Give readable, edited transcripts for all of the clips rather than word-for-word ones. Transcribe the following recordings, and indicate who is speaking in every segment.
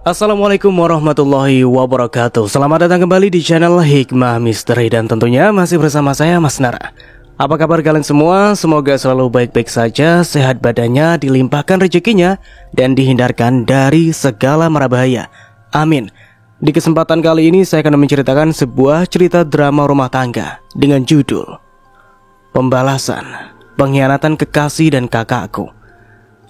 Speaker 1: Assalamualaikum warahmatullahi wabarakatuh. Selamat datang kembali di channel Hikmah Misteri. Dan tentunya masih bersama saya Mas Nara. Apa kabar kalian semua? Semoga selalu baik-baik saja, sehat badannya, dilimpahkan rezekinya, dan dihindarkan dari segala mara bahaya. Amin. Di kesempatan kali ini saya akan menceritakan sebuah cerita drama rumah tangga dengan judul Pembalasan, Pengkhianatan Kekasih dan Kakakku.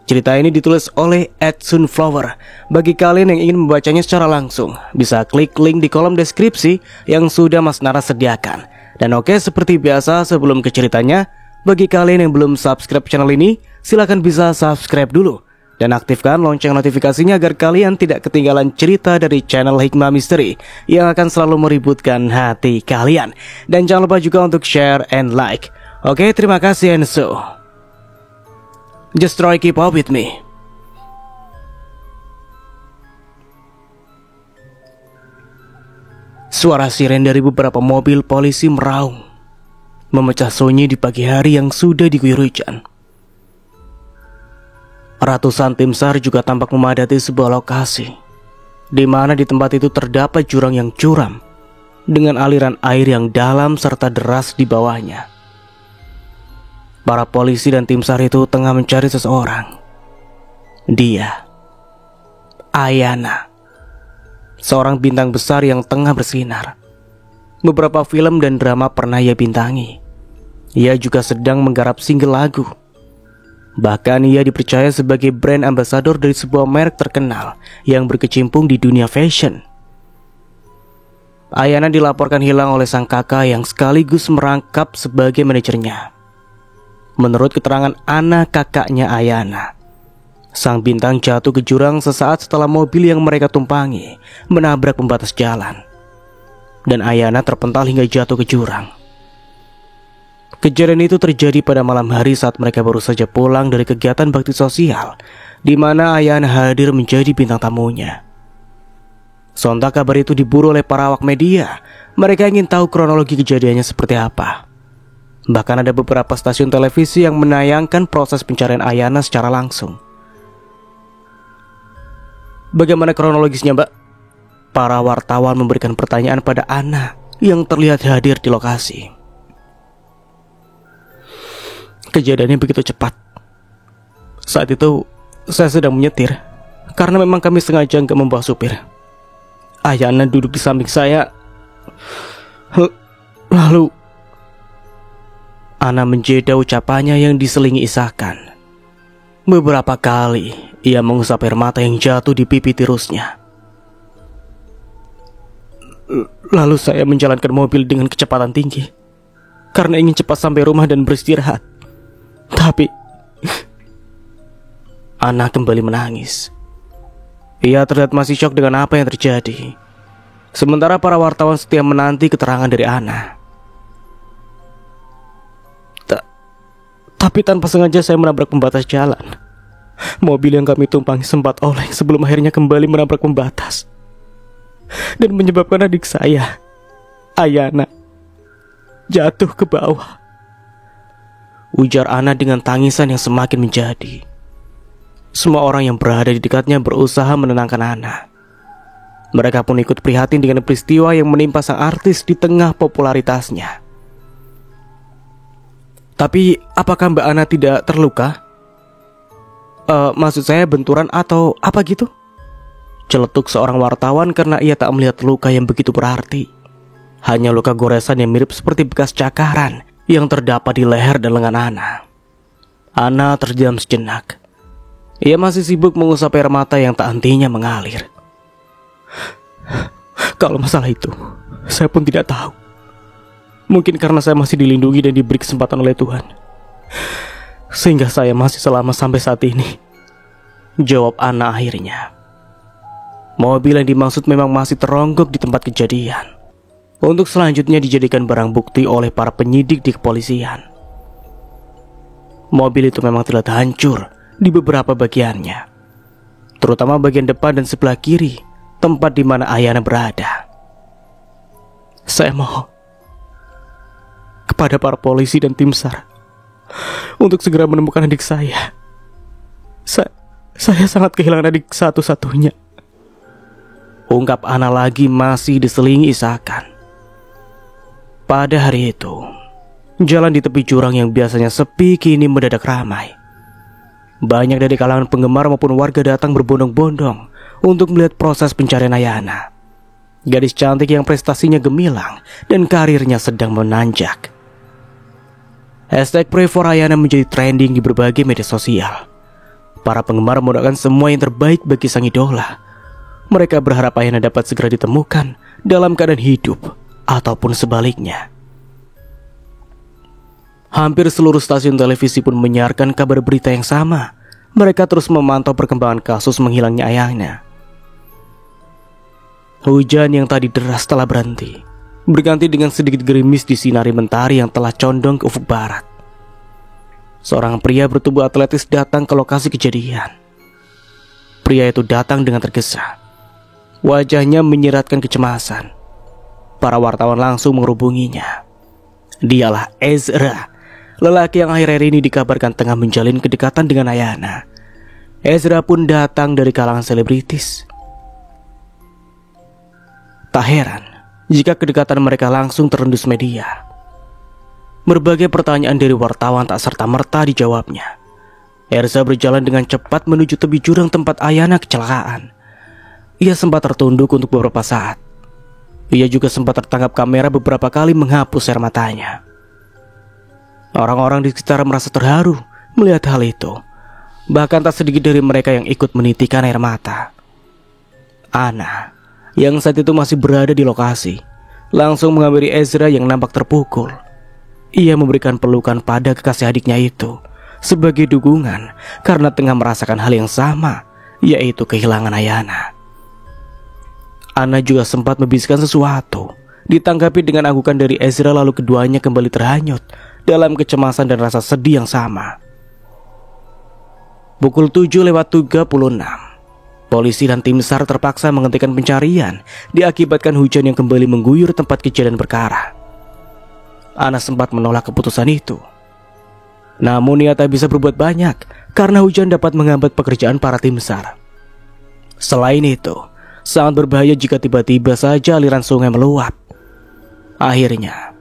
Speaker 1: Cerita ini ditulis oleh Ed Sunflower. Bagi kalian yang ingin membacanya secara langsung, bisa klik link di kolom deskripsi yang sudah Mas Nara sediakan. Dan oke, seperti biasa sebelum ke ceritanya, bagi kalian yang belum subscribe channel ini, silahkan bisa subscribe dulu dan aktifkan lonceng notifikasinya agar kalian tidak ketinggalan cerita dari channel Hikmah Misteri yang akan selalu meributkan hati kalian. Dan jangan lupa juga untuk share and like. Oke, terima kasih and so just try keep up with me. Suara siren dari beberapa mobil polisi meraung, memecah sunyi di pagi hari yang sudah diguyur hujan. Ratusan tim SAR juga tampak memadati sebuah lokasi, di mana di tempat itu terdapat jurang yang curam, dengan aliran air yang dalam serta deras di bawahnya. Para polisi dan tim SAR itu tengah mencari seseorang. Dia, Ayana, seorang bintang besar yang tengah bersinar. Beberapa film dan drama pernah ia bintangi. Ia juga sedang menggarap single lagu. Bahkan ia dipercaya sebagai brand ambassador dari sebuah merek terkenal yang berkecimpung di dunia fashion. Ayana dilaporkan hilang oleh sang kakak yang sekaligus merangkap sebagai manajernya. Menurut keterangan anak kakaknya Ayana, sang bintang jatuh ke jurang sesaat setelah mobil yang mereka tumpangi menabrak pembatas jalan, dan Ayana terpental hingga jatuh ke jurang. Kejadian itu terjadi pada malam hari saat mereka baru saja pulang dari kegiatan bakti sosial, di mana Ayana hadir menjadi bintang tamunya. Sontak kabar itu diburu oleh para awak media. Mereka ingin tahu kronologi kejadiannya seperti apa. Bahkan ada beberapa stasiun televisi yang menayangkan proses pencarian Ayana secara langsung. Bagaimana kronologisnya, Mbak? Para wartawan memberikan pertanyaan pada Ana yang terlihat hadir di lokasi. Kejadiannya begitu cepat. Saat itu saya sedang menyetir, karena memang kami sengaja nggak membawa supir. Ayana duduk di samping saya. Lalu Ana menjeda ucapannya yang diselingi isakan. Beberapa kali ia mengusap air mata yang jatuh di pipi tirusnya. Lalu saya menjalankan mobil dengan kecepatan tinggi karena ingin cepat sampai rumah dan beristirahat. Tapi Ana kembali menangis. Ia terlihat masih syok dengan apa yang terjadi. Sementara para wartawan setia menanti keterangan dari Ana. Tapi tanpa sengaja saya menabrak pembatas jalan. Mobil yang kami tumpangi sempat oleng sebelum akhirnya kembali menabrak pembatas dan menyebabkan adik saya, Ayana, jatuh ke bawah. Ujar Ana dengan tangisan yang semakin menjadi. Semua orang yang berada di dekatnya berusaha menenangkan Ana. Mereka pun ikut prihatin dengan peristiwa yang menimpa sang artis di tengah popularitasnya. Tapi apakah Mbak Ana tidak terluka? Maksud saya benturan atau apa gitu? Celetuk seorang wartawan karena ia tak melihat luka yang begitu berarti. Hanya luka goresan yang mirip seperti bekas cakaran yang terdapat di leher dan lengan Ana. Ana terdiam sejenak. Ia masih sibuk mengusap air mata yang tak hentinya mengalir. Kalau masalah itu, saya pun tidak tahu. Mungkin karena saya masih dilindungi dan diberi kesempatan oleh Tuhan, sehingga saya masih selamat sampai saat ini, jawab Ana akhirnya. Mobil yang dimaksud memang masih teronggok di tempat kejadian, untuk selanjutnya dijadikan barang bukti oleh para penyidik di kepolisian. Mobil itu memang terlihat hancur di beberapa bagiannya, terutama bagian depan dan sebelah kiri, tempat di mana Ayana berada. Saya mohon kepada para polisi dan tim SAR untuk segera menemukan adik saya. Saya sangat kehilangan adik satu-satunya. ungkap Ana lagi masih diselingi isakan. Pada hari itu, jalan di tepi jurang yang biasanya sepi kini mendadak ramai. Banyak dari kalangan penggemar maupun warga datang berbondong-bondong untuk melihat proses pencarian Ayana, gadis cantik yang prestasinya gemilang dan karirnya sedang menanjak. Pray for Ayana menjadi trending di berbagai media sosial. Para penggemar mendoakan semua yang terbaik bagi sang idola. Mereka berharap Ayana dapat segera ditemukan dalam keadaan hidup ataupun sebaliknya. Hampir seluruh stasiun televisi pun menyiarkan kabar berita yang sama. Mereka terus memantau perkembangan kasus menghilangnya Ayana. Hujan yang tadi deras telah berhenti, berganti dengan sedikit gerimis disinari mentari yang telah condong ke ufuk barat. Seorang pria bertubuh atletis datang ke lokasi kejadian. Pria itu datang dengan tergesa. Wajahnya menyiratkan kecemasan. Para wartawan langsung menghubunginya. Dialah Ezra, lelaki yang akhir-akhir ini dikabarkan tengah menjalin kedekatan dengan Ayana. Ezra pun datang dari kalangan selebritis. Tak heran jika kedekatan mereka langsung terendus media. Berbagai pertanyaan dari wartawan tak serta-merta dijawabnya. Erza berjalan dengan cepat menuju tepi jurang tempat Ayana kecelakaan. Ia sempat tertunduk untuk beberapa saat. Ia juga sempat tertangkap kamera beberapa kali menghapus air matanya. Orang-orang di sekitar merasa terharu melihat hal itu. Bahkan tak sedikit dari mereka yang ikut menitikkan air mata. Ana, yang saat itu masih berada di lokasi, langsung menghampiri Ezra yang nampak terpukul. Ia memberikan pelukan pada kekasih adiknya itu sebagai dukungan karena tengah merasakan hal yang sama, yaitu kehilangan Ayana. Ana juga sempat membisikkan sesuatu, ditanggapi dengan anggukan dari Ezra, lalu keduanya kembali terhanyut dalam kecemasan dan rasa sedih yang sama. Pukul 7:36, polisi dan tim SAR terpaksa menghentikan pencarian diakibatkan hujan yang kembali mengguyur tempat kejadian perkara. Ana sempat menolak keputusan itu. Namun ia tak bisa berbuat banyak karena hujan dapat menghambat pekerjaan para tim SAR. Selain itu, sangat berbahaya jika tiba-tiba saja aliran sungai meluap. Akhirnya,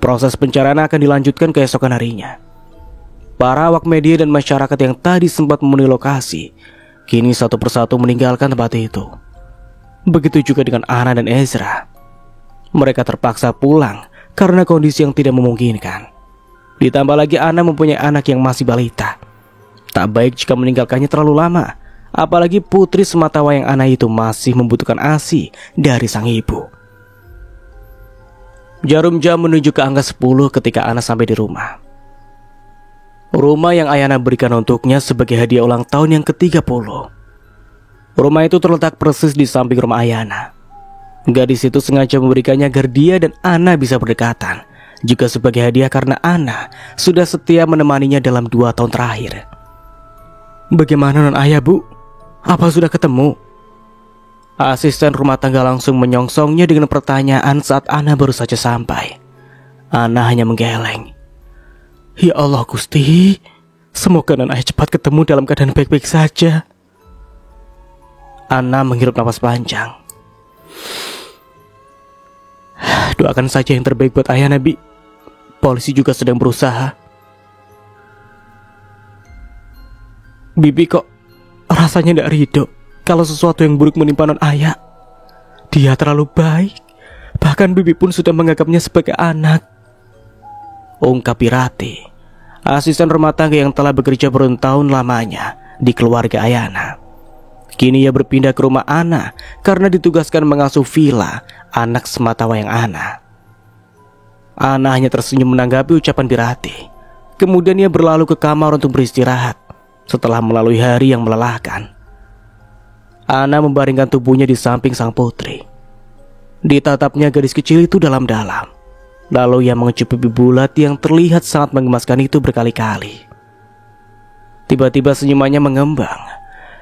Speaker 1: proses pencarian akan dilanjutkan keesokan harinya. Para awak media dan masyarakat yang tadi sempat memenuhi lokasi, kini satu persatu meninggalkan tempat itu. Begitu juga dengan Ana dan Ezra. Mereka terpaksa pulang karena kondisi yang tidak memungkinkan. Ditambah lagi Ana mempunyai anak yang masih balita. Tak baik jika meninggalkannya terlalu lama, apalagi putri sematawayang Ana itu masih membutuhkan ASI dari sang ibu. Jarum jam menunjuk ke angka 10 ketika Ana sampai di rumah. Rumah yang Ayana berikan untuknya sebagai hadiah ulang tahun yang ke-30. Rumah itu terletak persis di samping rumah Ayana. Gadis itu sengaja memberikannya agar dia dan Ana bisa berdekatan, juga sebagai hadiah karena Ana sudah setia menemaninya dalam 2 tahun terakhir. Bagaimana non ayah, Bu? Apa sudah ketemu? Asisten rumah tangga langsung menyongsongnya dengan pertanyaan saat Ana baru saja sampai. Ana hanya menggeleng. Ya Allah Gusti, semoga non ayah cepat ketemu dalam keadaan baik-baik saja. Ana menghirup napas panjang. Doakan saja yang terbaik buat ayah, Nabi. Polisi juga sedang berusaha. Bibi kok rasanya tidak ridho kalau sesuatu yang buruk menimpa non ayah. Dia terlalu baik. Bahkan Bibi pun sudah menganggapnya sebagai anak, ungkap Pirati, asisten rumah tangga yang telah bekerja bertahun lamanya di keluarga Ayana. Kini ia berpindah ke rumah Ana karena ditugaskan mengasuh Villa, anak sematawayang Ana. Ana hanya tersenyum menanggapi ucapan Pirati. Kemudian ia berlalu ke kamar untuk beristirahat setelah melalui hari yang melelahkan. Ana membaringkan tubuhnya di samping sang putri. Ditatapnya gadis kecil itu dalam-dalam. Lalu ia mengecup pipi bulat yang terlihat sangat menggemaskan itu berkali-kali. Tiba-tiba senyumannya mengembang.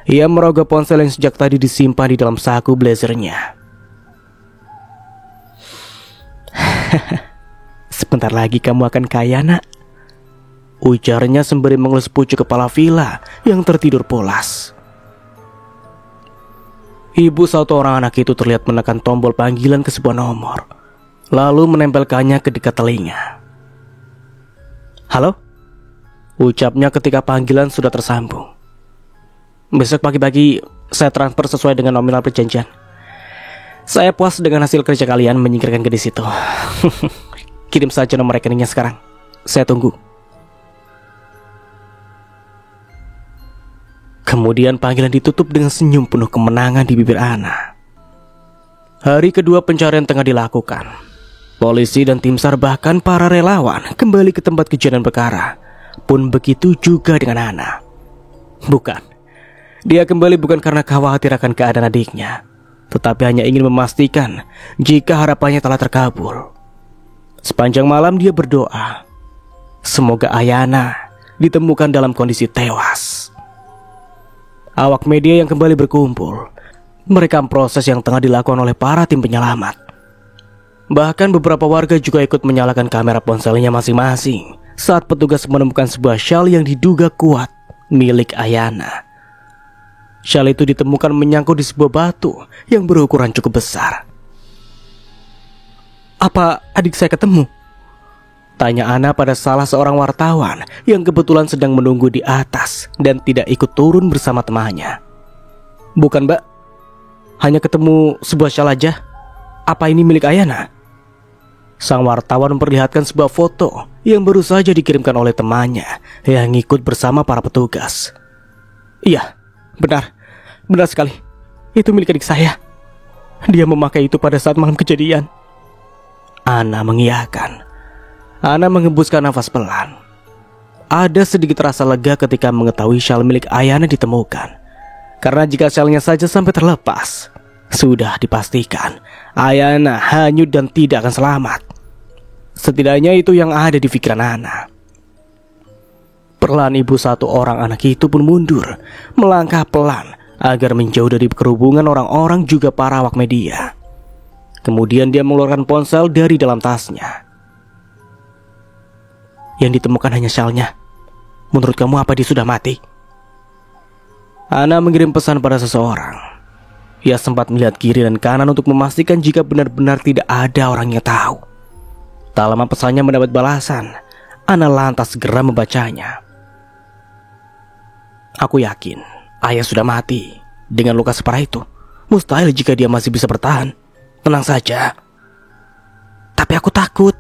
Speaker 1: Ia merogoh ponsel yang sejak tadi disimpan di dalam saku blazernya. Sebentar lagi kamu akan kaya, nak, ujarnya sembari mengelus pucuk kepala Villa yang tertidur pulas. Ibu satu orang anak itu terlihat menekan tombol panggilan ke sebuah nomor, lalu menempelkannya ke dekat telinga. "Halo?" ucapnya ketika panggilan sudah tersambung. "Besok pagi-pagi saya transfer sesuai dengan nominal perjanjian. Saya puas dengan hasil kerja kalian menyingkirkan gadis itu. Kirim saja nomor rekeningnya sekarang. Saya tunggu." Kemudian panggilan ditutup dengan senyum penuh kemenangan di bibir Ana. Hari kedua pencarian tengah dilakukan. Polisi dan tim SAR bahkan para relawan kembali ke tempat kejadian perkara. Pun begitu juga dengan Ana. Bukan, dia kembali bukan karena khawatir akan keadaan adiknya, tetapi hanya ingin memastikan jika harapannya telah terkabul. Sepanjang malam dia berdoa, semoga Ayana ditemukan dalam kondisi tewas. Awak media yang kembali berkumpul merekam proses yang tengah dilakukan oleh para tim penyelamat. Bahkan beberapa warga juga ikut menyalakan kamera ponselnya masing-masing saat petugas menemukan sebuah syal yang diduga kuat milik Ayana. Syal itu ditemukan menyangkut di sebuah batu yang berukuran cukup besar. "Apa adik saya ketemu?" tanya Ana pada salah seorang wartawan yang kebetulan sedang menunggu di atas dan tidak ikut turun bersama temannya. "Bukan, Mbak. Hanya ketemu sebuah syal aja. Apa ini milik Ayana?" Sang wartawan memperlihatkan sebuah foto yang baru saja dikirimkan oleh temannya yang ikut bersama para petugas. "Iya, benar. Benar sekali. Itu milik adik saya. Dia memakai itu pada saat malam kejadian." Ana mengiyakan. Ana menghembuskan nafas pelan. Ada sedikit rasa lega ketika mengetahui syal milik Ayana ditemukan. Karena jika syalnya saja sampai terlepas, sudah dipastikan Ayana hanyut dan tidak akan selamat. Setidaknya itu yang ada di pikiran Ana. Perlahan ibu satu orang anak itu pun mundur, melangkah pelan agar menjauh dari kerubungan orang-orang juga para awak media. Kemudian dia mengeluarkan ponsel dari dalam tasnya. "Yang ditemukan hanya syalnya. Menurut kamu apa dia sudah mati?" Ana mengirim pesan pada seseorang. Ia sempat melihat kiri dan kanan untuk memastikan jika benar-benar tidak ada orang yang tahu. Tak lama pesannya mendapat balasan. Ana lantas segera membacanya. "Aku yakin ayah sudah mati. Dengan luka separah itu, mustahil jika dia masih bisa bertahan. Tenang saja." "Tapi aku takut,"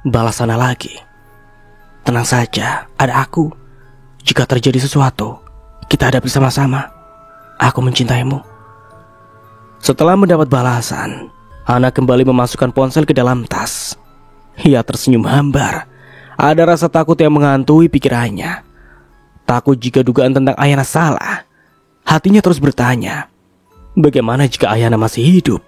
Speaker 1: balas Ana lagi. "Tenang saja, ada aku. Jika terjadi sesuatu, kita hadapi sama-sama. Aku mencintaimu." Setelah mendapat balasan, Ana kembali memasukkan ponsel ke dalam tas. Ia tersenyum hambar. Ada rasa takut yang menghantui pikirannya. Takut jika dugaan tentang Ayana salah. Hatinya terus bertanya, bagaimana jika Ayana masih hidup?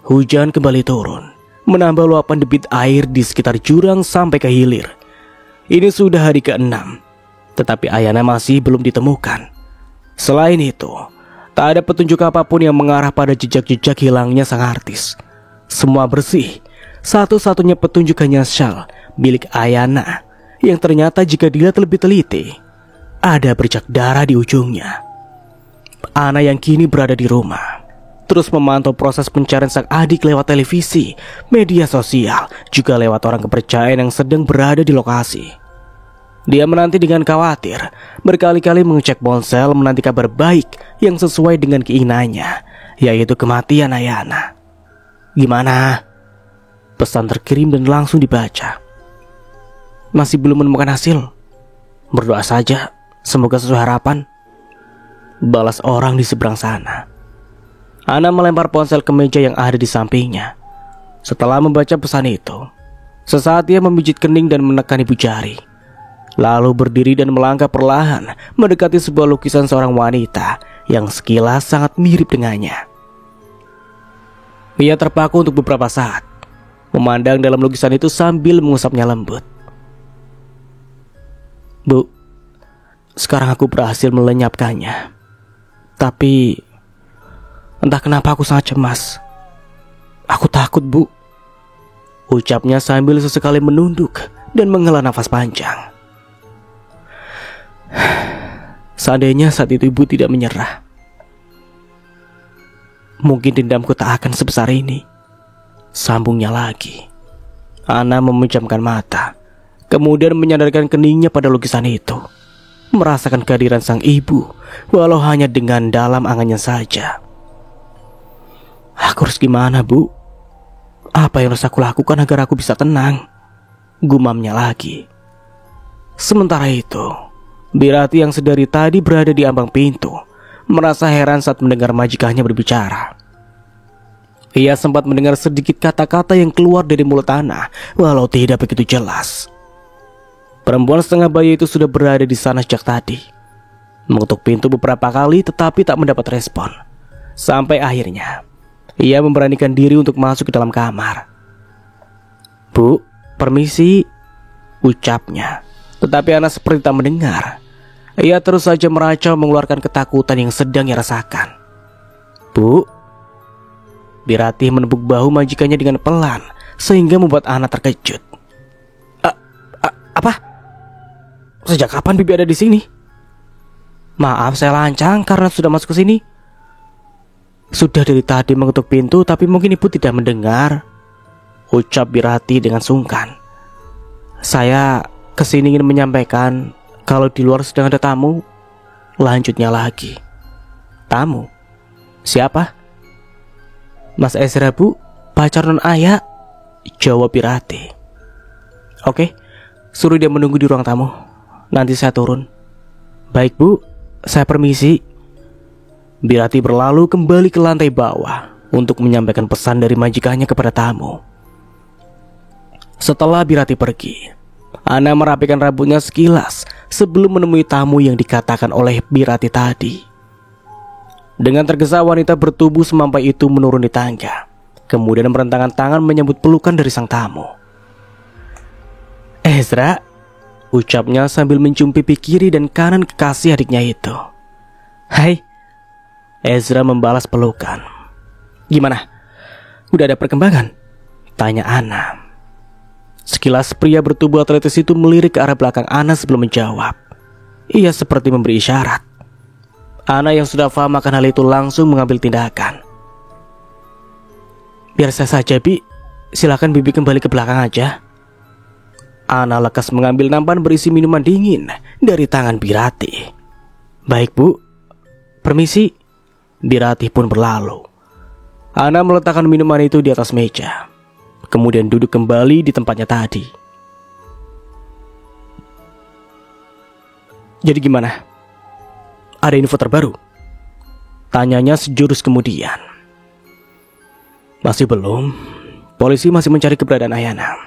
Speaker 1: Hujan kembali turun, menambah luapan debit air di sekitar jurang sampai ke hilir. Ini sudah hari ke-6, tetapi Ayana masih belum ditemukan. Selain itu, tak ada petunjuk apapun yang mengarah pada jejak-jejak hilangnya sang artis. Semua bersih. Satu-satunya petunjuk hanya syal milik Ayana yang ternyata jika dilihat lebih teliti, ada bercak darah di ujungnya. Ana yang kini berada di rumah terus memantau proses pencarian sang adik lewat televisi, media sosial, juga lewat orang kepercayaan yang sedang berada di lokasi. Dia menanti dengan khawatir, berkali-kali mengecek ponsel menanti kabar baik yang sesuai dengan keinginannya, yaitu kematian Ayana. "Gimana?" Pesan terkirim dan langsung dibaca. "Masih belum menemukan hasil. Berdoa saja, semoga sesuai harapan," balas orang di seberang sana. Ana melempar ponsel ke meja yang ada di sampingnya. Setelah membaca pesan itu, sesaat ia memijit kening dan menekan ibu jari. Lalu berdiri dan melangkah perlahan mendekati sebuah lukisan seorang wanita yang sekilas sangat mirip dengannya. Ia terpaku untuk beberapa saat, memandang dalam lukisan itu sambil mengusapnya lembut. "Bu, sekarang aku berhasil melenyapkannya. Tapi entah kenapa aku sangat cemas. Aku takut, Bu," ucapnya sambil sesekali menunduk dan menghela nafas panjang. Seandainya saat itu ibu tidak menyerah, mungkin dendamku tak akan sebesar ini. Sambungnya lagi. Ana memejamkan mata, kemudian menyandarkan keningnya pada lukisan itu, merasakan kehadiran sang ibu, walau hanya dengan dalam angannya saja. Aku harus gimana, Bu? Apa yang harus aku lakukan agar aku bisa tenang? Gumamnya lagi. Sementara itu, Birati yang sedari tadi berada di ambang pintu merasa heran saat mendengar majikannya berbicara. Ia sempat mendengar sedikit kata-kata yang keluar dari mulut Ana, walau tidak begitu jelas. Perempuan setengah bayi itu sudah berada di sana sejak tadi, mengetuk pintu beberapa kali tetapi tak mendapat respon. Sampai akhirnya ia memberanikan diri untuk masuk ke dalam kamar. "Bu, permisi," ucapnya. Tetapi Ana seperti tak mendengar. Ia terus saja meracau mengeluarkan ketakutan yang sedang ia rasakan. "Bu." Birati menepuk bahu majikannya dengan pelan sehingga membuat Ana terkejut. Apa? Sejak kapan Bibi ada di sini?" "Maaf, saya lancang karena sudah masuk ke sini." "Sudah dari tadi mengetuk pintu tapi mungkin ibu tidak mendengar," ucap Birati dengan sungkan. "Saya kesini ingin menyampaikan kalau di luar sedang ada tamu." Lanjutnya lagi. "Tamu? Siapa?" "Mas Ezra, Bu, pacar non Ayah," jawab Birati. "Oke, suruh dia menunggu di ruang tamu. Nanti saya turun." "Baik, Bu, saya permisi." Birati berlalu kembali ke lantai bawah untuk menyampaikan pesan dari majikannya kepada tamu. Setelah Birati pergi, Ana merapikan rambutnya sekilas sebelum menemui tamu yang dikatakan oleh Birati tadi. Dengan tergesa wanita bertubuh semampai itu menuruni tangga, kemudian merentangkan tangan menyambut pelukan dari sang tamu. "Ezra," ucapnya sambil mencium pipi kiri dan kanan kekasih adiknya itu. "Hai." Ezra membalas pelukan. "Gimana? Udah ada perkembangan?" tanya Ana. Sekilas pria bertubuh atletis itu melirik ke arah belakang Ana sebelum menjawab. Ia seperti memberi isyarat. Ana yang sudah paham akan hal itu langsung mengambil tindakan. "Biar saya saja, Bi. Silakan Bibi kembali ke belakang aja." Ana lekas mengambil nampan berisi minuman dingin dari tangan Birati. "Baik, Bu. Permisi." Birati pun berlalu. Ana meletakkan minuman itu di atas meja, kemudian duduk kembali di tempatnya tadi. "Jadi gimana? Ada info terbaru?" tanyanya sejurus kemudian. "Masih belum. Polisi masih mencari keberadaan Ayana.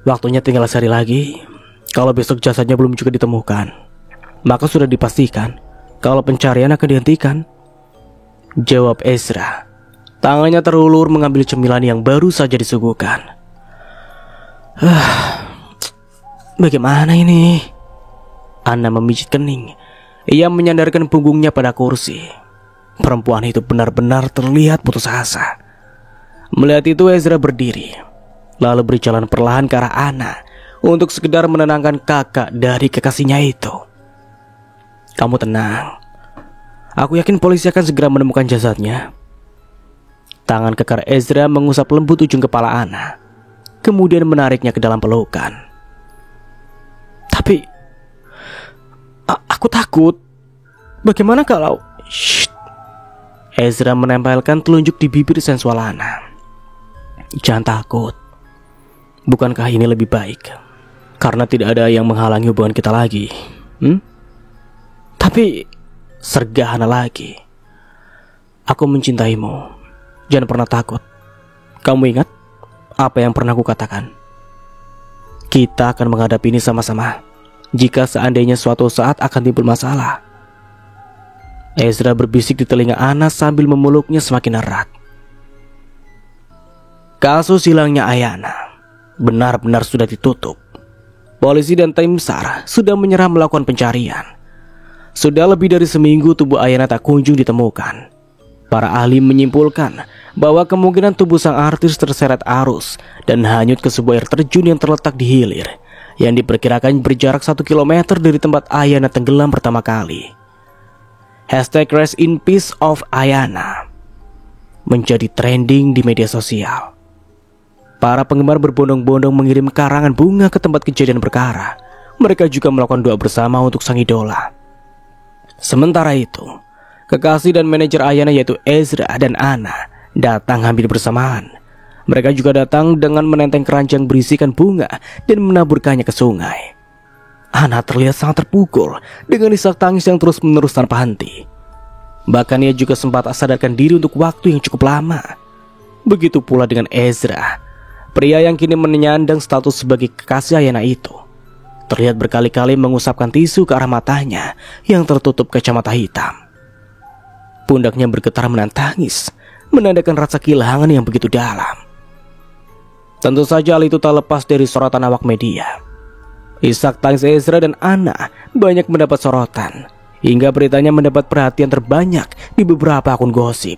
Speaker 1: Waktunya tinggal sehari lagi. Kalau besok jasadnya belum juga ditemukan, maka sudah dipastikan kalau pencarian akan dihentikan," jawab Ezra. Tangannya terulur mengambil cemilan yang baru saja disuguhkan. Bagaimana ini?" Ana memijit kening. Ia menyandarkan punggungnya pada kursi. Perempuan itu benar-benar terlihat putus asa. Melihat itu Ezra berdiri, lalu berjalan perlahan ke arah Ana untuk sekedar menenangkan kakak dari kekasihnya itu. "Kamu tenang. Aku yakin polisi akan segera menemukan jasadnya." Tangan kekar Ezra mengusap lembut ujung kepala Ana, kemudian menariknya ke dalam pelukan. "Tapi aku takut. Bagaimana kalau..." "Shh." Ezra menempelkan telunjuk di bibir sensual Ana. "Jangan takut. Bukankah ini lebih baik? Karena tidak ada yang menghalangi hubungan kita lagi. Tapi..." sergah Ana lagi. "Aku mencintaimu. Jangan pernah takut. Kamu ingat apa yang pernah aku katakan? Kita akan menghadapi ini sama-sama jika seandainya suatu saat akan timbul masalah." Ezra berbisik di telinga Ana sambil memeluknya semakin erat. Kasus hilangnya Ayana benar-benar sudah ditutup. Polisi dan tim SAR sudah menyerah melakukan pencarian. Sudah lebih dari seminggu tubuh Ayana tak kunjung ditemukan. Para ahli menyimpulkan bahwa kemungkinan tubuh sang artis terseret arus dan hanyut ke sebuah air terjun yang terletak di hilir, yang diperkirakan berjarak 1 kilometer dari tempat Ayana tenggelam pertama kali. Hashtag Rest in Peace of Ayana menjadi trending di media sosial. Para penggemar berbondong-bondong mengirim karangan bunga ke tempat kejadian perkara. Mereka juga melakukan doa bersama untuk sang idola. Sementara itu, kekasih dan manajer Ayana yaitu Ezra dan Anna datang hampir bersamaan. Mereka juga datang dengan menenteng keranjang berisikan bunga dan menaburkannya ke sungai. Anna terlihat sangat terpukul dengan isak tangis yang terus-menerus tanpa henti. Bahkan ia juga sempat tak sadarkan diri untuk waktu yang cukup lama. Begitu pula dengan Ezra, pria yang kini menyandang status sebagai kekasih Ayana itu. Terlihat berkali-kali mengusapkan tisu ke arah matanya yang tertutup kacamata hitam. Pundaknya bergetar menahan tangis, menandakan rasa kehilangan yang begitu dalam. Tentu saja hal itu tak lepas dari sorotan awak media. Isak tangis Ezra dan Anna banyak mendapat sorotan, hingga beritanya mendapat perhatian terbanyak di beberapa akun gosip.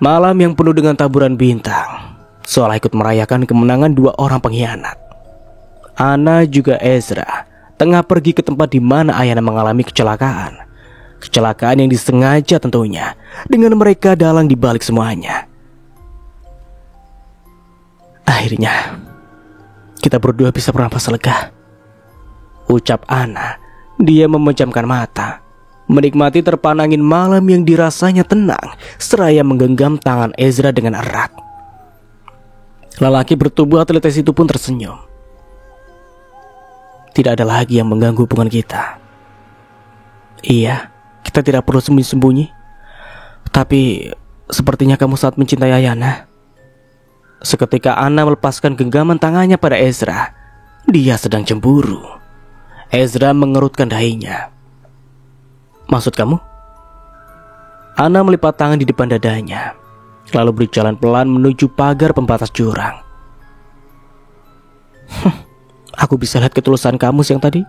Speaker 1: Malam yang penuh dengan taburan bintang, seolah ikut merayakan kemenangan dua orang pengkhianat. Anna juga Ezra tengah pergi ke tempat di mana Ayana mengalami kecelakaan. Kecelakaan yang disengaja tentunya, dengan mereka dalang di balik semuanya. Akhirnya kita berdua bisa bernafas lega, ucap Anna. Dia memejamkan mata, menikmati terpaan angin malam yang dirasanya tenang, seraya menggenggam tangan Ezra dengan erat. Lelaki bertubuh atletis itu pun tersenyum. Tidak ada lagi yang mengganggu hubungan kita. Iya, kita tidak perlu sembunyi-sembunyi. Tapi sepertinya kamu sangat mencintai Ayana. Seketika Anna melepaskan genggaman tangannya pada Ezra. Dia sedang cemburu. Ezra mengerutkan dahinya. Maksud kamu? Anna melipat tangan di depan dadanya, lalu berjalan pelan menuju pagar pembatas jurang. Aku bisa lihat ketulusan kamu siang tadi.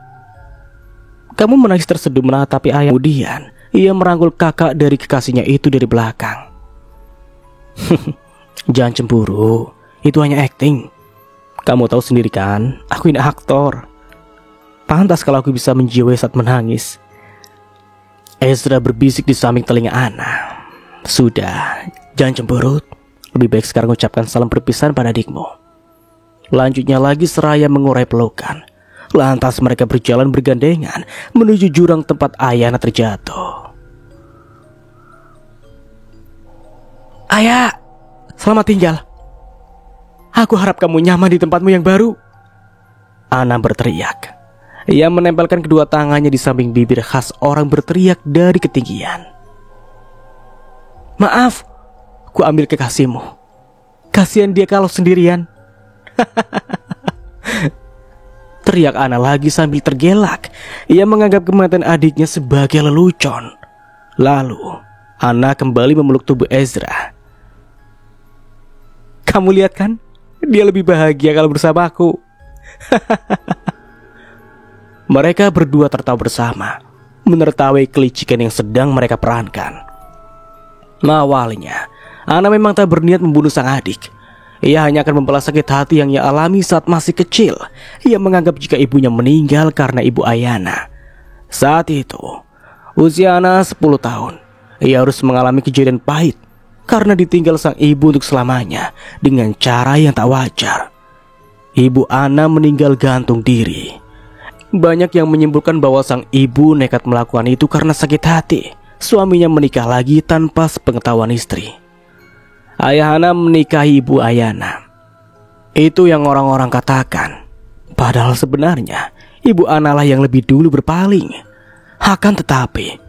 Speaker 1: Kamu menangis terseduh menatapi ayah. Kemudian ia merangkul kakak dari kekasihnya itu dari belakang. Jangan cemburu, itu hanya akting. Kamu tahu sendiri kan, aku ini aktor. Pantas kalau aku bisa menjiwai saat menangis. Ezra berbisik di samping telinga Anna. Sudah, jangan cemberut. Lebih baik sekarang ucapkan salam perpisahan pada adikmu. Lanjutnya lagi seraya mengurai pelukan. Lantas mereka berjalan bergandengan menuju jurang tempat Ayana terjatuh. Ayah, selamat tinggal. Aku harap kamu nyaman di tempatmu yang baru. Anna berteriak. Ia menempelkan kedua tangannya di samping bibir khas orang berteriak dari ketinggian. Maaf, ku ambil kekasihmu. Kasihan dia kalau sendirian. Teriak Anna lagi sambil tergelak. Ia menganggap kematian adiknya sebagai lelucon. Lalu Anna kembali memeluk tubuh Ezra. Kamu lihat kan? Dia lebih bahagia kalau bersama aku. Mereka berdua tertawa bersama, menertawai kelicikan yang sedang mereka perankan. Nah, awalnya Anna memang tak berniat membunuh sang adik. Ia hanya akan membalas sakit hati yang ia alami saat masih kecil. Ia menganggap jika ibunya meninggal karena ibu Ayana. Saat itu usia Anna 10 tahun. Ia harus mengalami kejadian pahit karena ditinggal sang ibu untuk selamanya dengan cara yang tak wajar. Ibu Anna meninggal gantung diri. Banyak yang menyimpulkan bahwa sang ibu nekat melakukan itu karena sakit hati. Suaminya menikah lagi tanpa sepengetahuan istri. Ayah Anna menikahi ibu Ayana. Itu yang orang-orang katakan. Padahal sebenarnya ibu Anna lah yang lebih dulu berpaling. Akan tetapi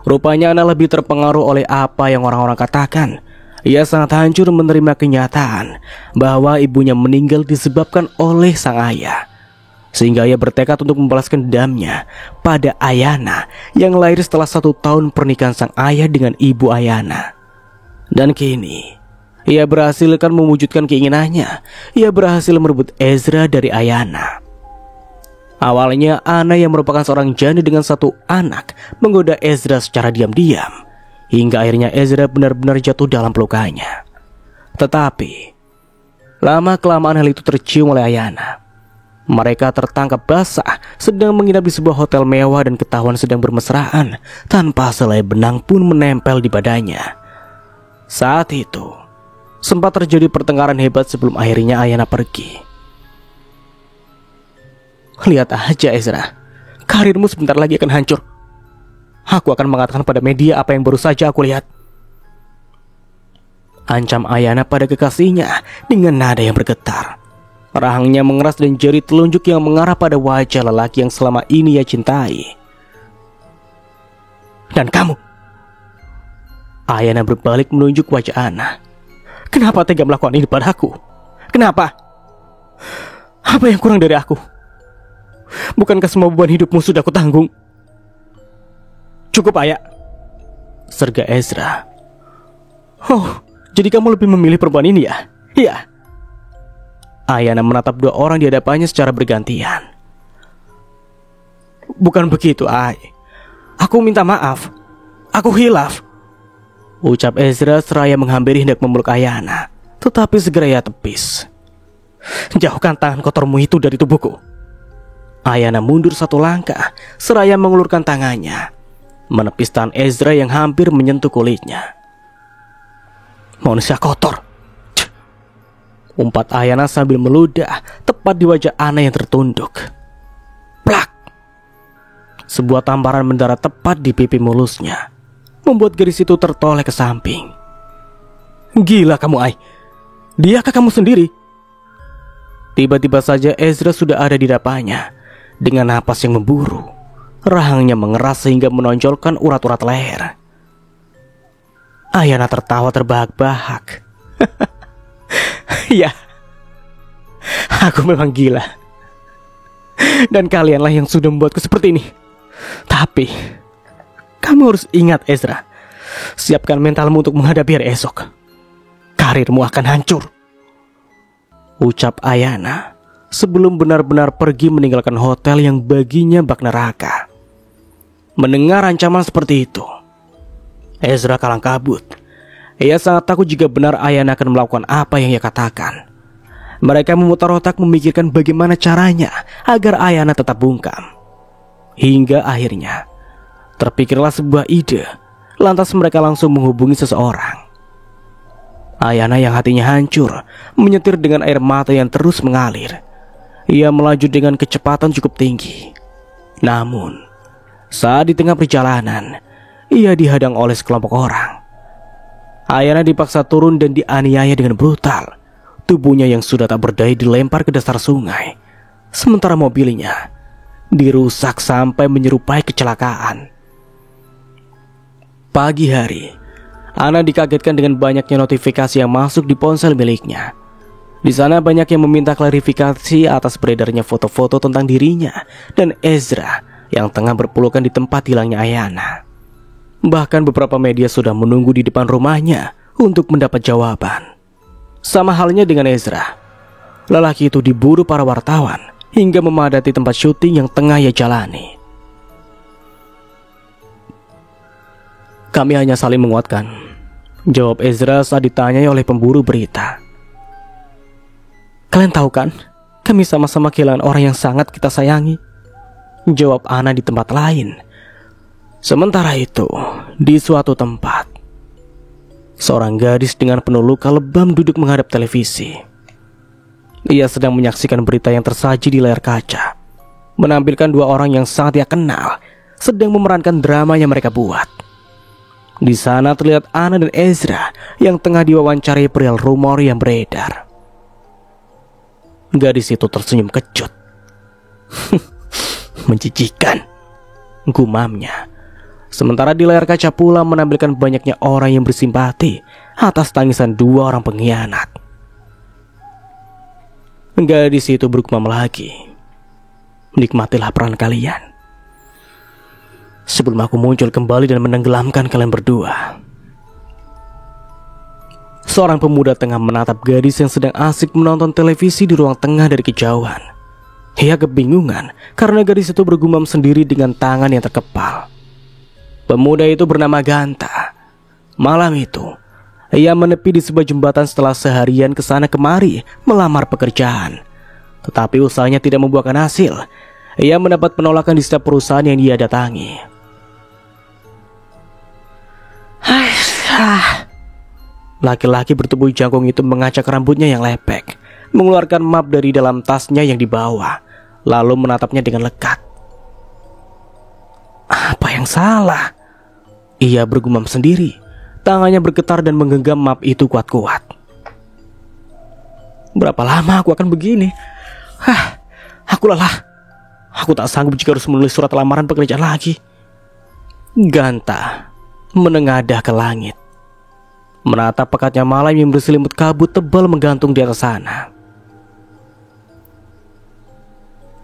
Speaker 1: rupanya Anna lebih terpengaruh oleh apa yang orang-orang katakan. Ia sangat hancur menerima kenyataan bahwa ibunya meninggal disebabkan oleh sang ayah. Sehingga ia bertekad untuk membalaskan dendamnya pada Ayana yang lahir setelah 1 tahun pernikahan sang ayah dengan ibu Ayana. Dan kini ia berhasil mewujudkan keinginannya. Ia berhasil merebut Ezra dari Ayana. Awalnya Anna yang merupakan seorang janda dengan 1 anak menggoda Ezra secara diam-diam, hingga akhirnya Ezra benar-benar jatuh dalam pelukannya. Tetapi lama-kelamaan hal itu tercium oleh Ayana. Mereka tertangkap basah sedang menginap di sebuah hotel mewah dan ketahuan sedang bermesraan tanpa selai benang pun menempel di badannya. Saat itu sempat terjadi pertengkaran hebat sebelum akhirnya Ayana pergi. Lihat aja Ezra, karirmu sebentar lagi akan hancur. Aku akan mengatakan pada media apa yang baru saja aku lihat. Ancam Ayana pada kekasihnya dengan nada yang bergetar. Rahangnya mengeras dan jari telunjuk yang mengarah pada wajah lelaki yang selama ini ia cintai. Dan kamu? Ayana berbalik menunjuk wajah Ana. Kenapa tega melakukan ini padaku? Kenapa? Apa yang kurang dari aku? Bukankah semua beban hidupmu sudah kutanggung? Cukup Ayah, serga Ezra. Oh, jadi kamu lebih memilih perempuan ini ya? Iya. Ayana menatap dua orang di hadapannya secara bergantian. Bukan begitu, Ay. Aku minta maaf. Aku hilaf, ucap Ezra seraya menghampiri hendak memeluk Ayana. Tetapi segera ia tepis. Jauhkan tangan kotormu itu dari tubuhku. Ayana mundur satu langkah seraya mengulurkan tangannya, menepis tangan Ezra yang hampir menyentuh kulitnya. Manusia kotor, umpat Ayana sambil meludah tepat di wajah Ana yang tertunduk. Plak! Sebuah tamparan mendarat tepat di pipi mulusnya, membuat gadis itu tertoleh ke samping. Gila kamu, Ay. Diakah kamu sendiri? Tiba-tiba saja Ezra sudah ada di depannya. Dengan napas yang memburu, rahangnya mengeras sehingga menonjolkan urat-urat leher. Ayana tertawa terbahak-bahak. Ya, aku memang gila. Dan kalianlah yang sudah membuatku seperti ini. Tapi kamu harus ingat Ezra, siapkan mentalmu untuk menghadapi hari esok. Karirmu akan hancur, ucap Ayana sebelum benar-benar pergi meninggalkan hotel yang baginya bak neraka. Mendengar ancaman seperti itu, Ezra kalang kabut. Ia sangat takut jika benar Ayana akan melakukan apa yang ia katakan. Mereka memutar otak memikirkan bagaimana caranya agar Ayana tetap bungkam. Hingga akhirnya terpikirlah sebuah ide. Lantas mereka langsung menghubungi seseorang. Ayana yang hatinya hancur menyetir dengan air mata yang terus mengalir. Ia melaju dengan kecepatan cukup tinggi. Namun saat di tengah perjalanan, ia dihadang oleh sekelompok orang. Ayana dipaksa turun dan dianiaya dengan brutal. Tubuhnya yang sudah tak berdaya dilempar ke dasar sungai, sementara mobilnya dirusak sampai menyerupai kecelakaan. Pagi hari, Ana dikagetkan dengan banyaknya notifikasi yang masuk di ponsel miliknya. Di sana banyak yang meminta klarifikasi atas beredarnya foto-foto tentang dirinya dan Ezra yang tengah berpelukan di tempat hilangnya Ayana. Bahkan beberapa media sudah menunggu di depan rumahnya untuk mendapat jawaban. Sama halnya dengan Ezra, lelaki itu diburu para wartawan hingga memadati tempat syuting yang tengah ia jalani. Kami hanya saling menguatkan, jawab Ezra saat ditanyai oleh pemburu berita. Kalian tahu kan, kami sama-sama kehilangan orang yang sangat kita sayangi, jawab Ana di tempat lain. Sementara itu, di suatu tempat, seorang gadis dengan penuh luka lebam duduk menghadap televisi. Ia sedang menyaksikan berita yang tersaji di layar kaca, menampilkan dua orang yang sangat ia kenal sedang memerankan drama yang mereka buat. Di sana terlihat Ana dan Ezra yang tengah diwawancarai perihal rumor yang beredar. Gadis itu tersenyum kecut. Menjijikan, gumamnya. Sementara di layar kaca pula menampilkan banyaknya orang yang bersimpati atas tangisan dua orang pengkhianat. Gadis itu bergumam lagi. Nikmatilah peran kalian sebelum aku muncul kembali dan menenggelamkan kalian berdua. Seorang pemuda tengah menatap gadis yang sedang asik menonton televisi di ruang tengah dari kejauhan. Ia kebingungan karena gadis itu bergumam sendiri dengan tangan yang terkepal. Pemuda itu bernama Ganta. Malam itu, ia menepi di sebuah jembatan setelah seharian kesana kemari melamar pekerjaan. Tetapi usahanya tidak membuahkan hasil. ia mendapat penolakan di setiap perusahaan yang dia datangi. Laki-laki bertubuh jangkung itu mengacak rambutnya yang lepek, mengeluarkan map dari dalam tasnya yang dibawa, lalu menatapnya dengan lekat. Apa yang salah? Ia bergumam sendiri. Tangannya bergetar dan menggenggam map itu kuat-kuat. Berapa lama aku akan begini? Aku lelah. Aku tak sanggup jika harus menulis surat lamaran pekerjaan lagi. Ganta menengadah ke langit, menatap pekatnya malam yang berselimut kabut tebal menggantung di atas sana.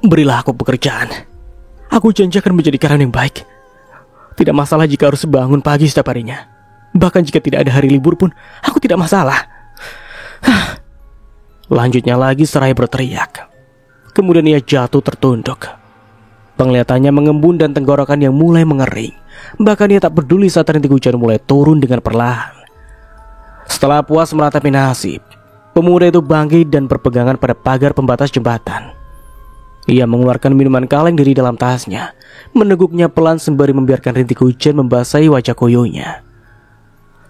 Speaker 1: Berilah aku pekerjaan. Aku janji akan menjadi karyawan yang baik. Tidak masalah jika harus bangun pagi setiap harinya. Bahkan jika tidak ada hari libur pun, aku tidak masalah. Lanjutnya lagi seraya berteriak. Kemudian ia jatuh tertunduk. Penglihatannya mengembun dan tenggorokan yang mulai mengering. Bahkan ia tak peduli saat rintik hujan mulai turun dengan perlahan. Setelah puas meratapi nasib, pemuda itu bangkit dan berpegangan pada pagar pembatas jembatan. Ia mengeluarkan minuman kaleng dari dalam tasnya, meneguknya pelan sembari membiarkan rintik hujan membasahi wajah koyonya.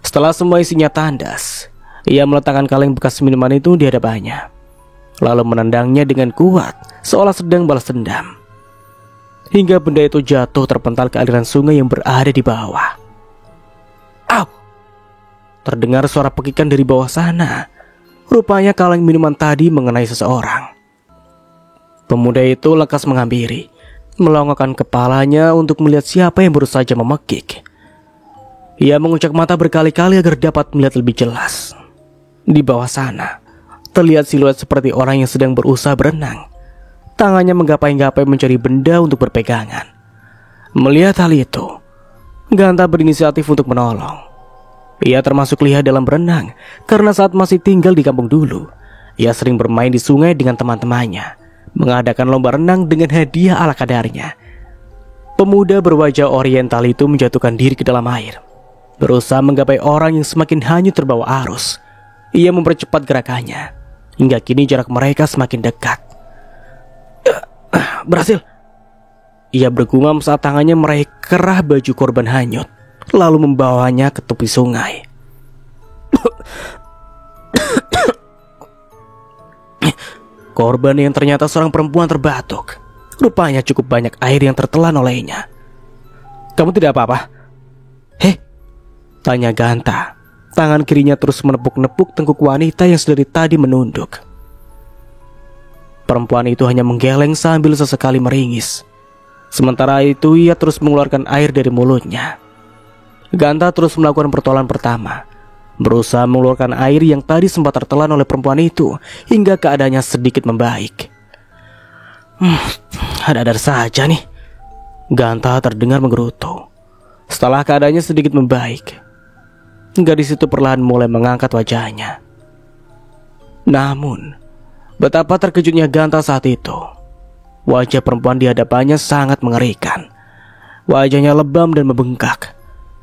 Speaker 1: Setelah semua isinya tandas, ia meletakkan kaleng bekas minuman itu di hadapannya, lalu menendangnya dengan kuat, seolah sedang balas dendam. Hingga benda itu jatuh terpental ke aliran sungai yang berada di bawah. Au! Terdengar suara pekikan dari bawah sana. Rupanya kaleng minuman tadi mengenai seseorang. Pemuda itu lekas menghampiri, melongokkan kepalanya untuk melihat siapa yang baru saja memekik. Ia mengucak mata berkali-kali agar dapat melihat lebih jelas. Di bawah sana, terlihat siluet seperti orang yang sedang berusaha berenang. Tangannya menggapai-gapai mencari benda untuk berpegangan. Melihat hal itu, Ganta berinisiatif untuk menolong. Ia termasuk lihat dalam berenang, karena saat masih tinggal di kampung dulu, ia sering bermain di sungai dengan teman-temannya, mengadakan lomba renang dengan hadiah ala kadarnya. Pemuda berwajah oriental itu menjatuhkan diri ke dalam air, berusaha menggapai orang yang semakin hanyut terbawa arus. Ia mempercepat gerakannya, hingga kini jarak mereka semakin dekat. Berhasil. Ia bergumam saat tangannya meraih kerah baju korban hanyut, lalu membawanya ke tepi sungai. Korban yang ternyata seorang perempuan terbatuk. Rupanya cukup banyak air yang tertelan olehnya. Kamu tidak apa-apa? Tanya Ganta. Tangan kirinya terus menepuk-nepuk tengkuk wanita yang sedari tadi menunduk. Perempuan itu hanya menggeleng sambil sesekali meringis. Sementara itu ia terus mengeluarkan air dari mulutnya. Ganta terus melakukan pertolongan pertama, berusaha mengeluarkan air yang tadi sempat tertelan oleh perempuan itu hingga keadaannya sedikit membaik. Ada-ada saja nih. Ganta terdengar menggerutu. Setelah keadaannya sedikit membaik, gadis itu perlahan mulai mengangkat wajahnya. Namun, betapa terkejutnya Ganta saat itu. Wajah perempuan di hadapannya sangat mengerikan. Wajahnya lebam dan membengkak.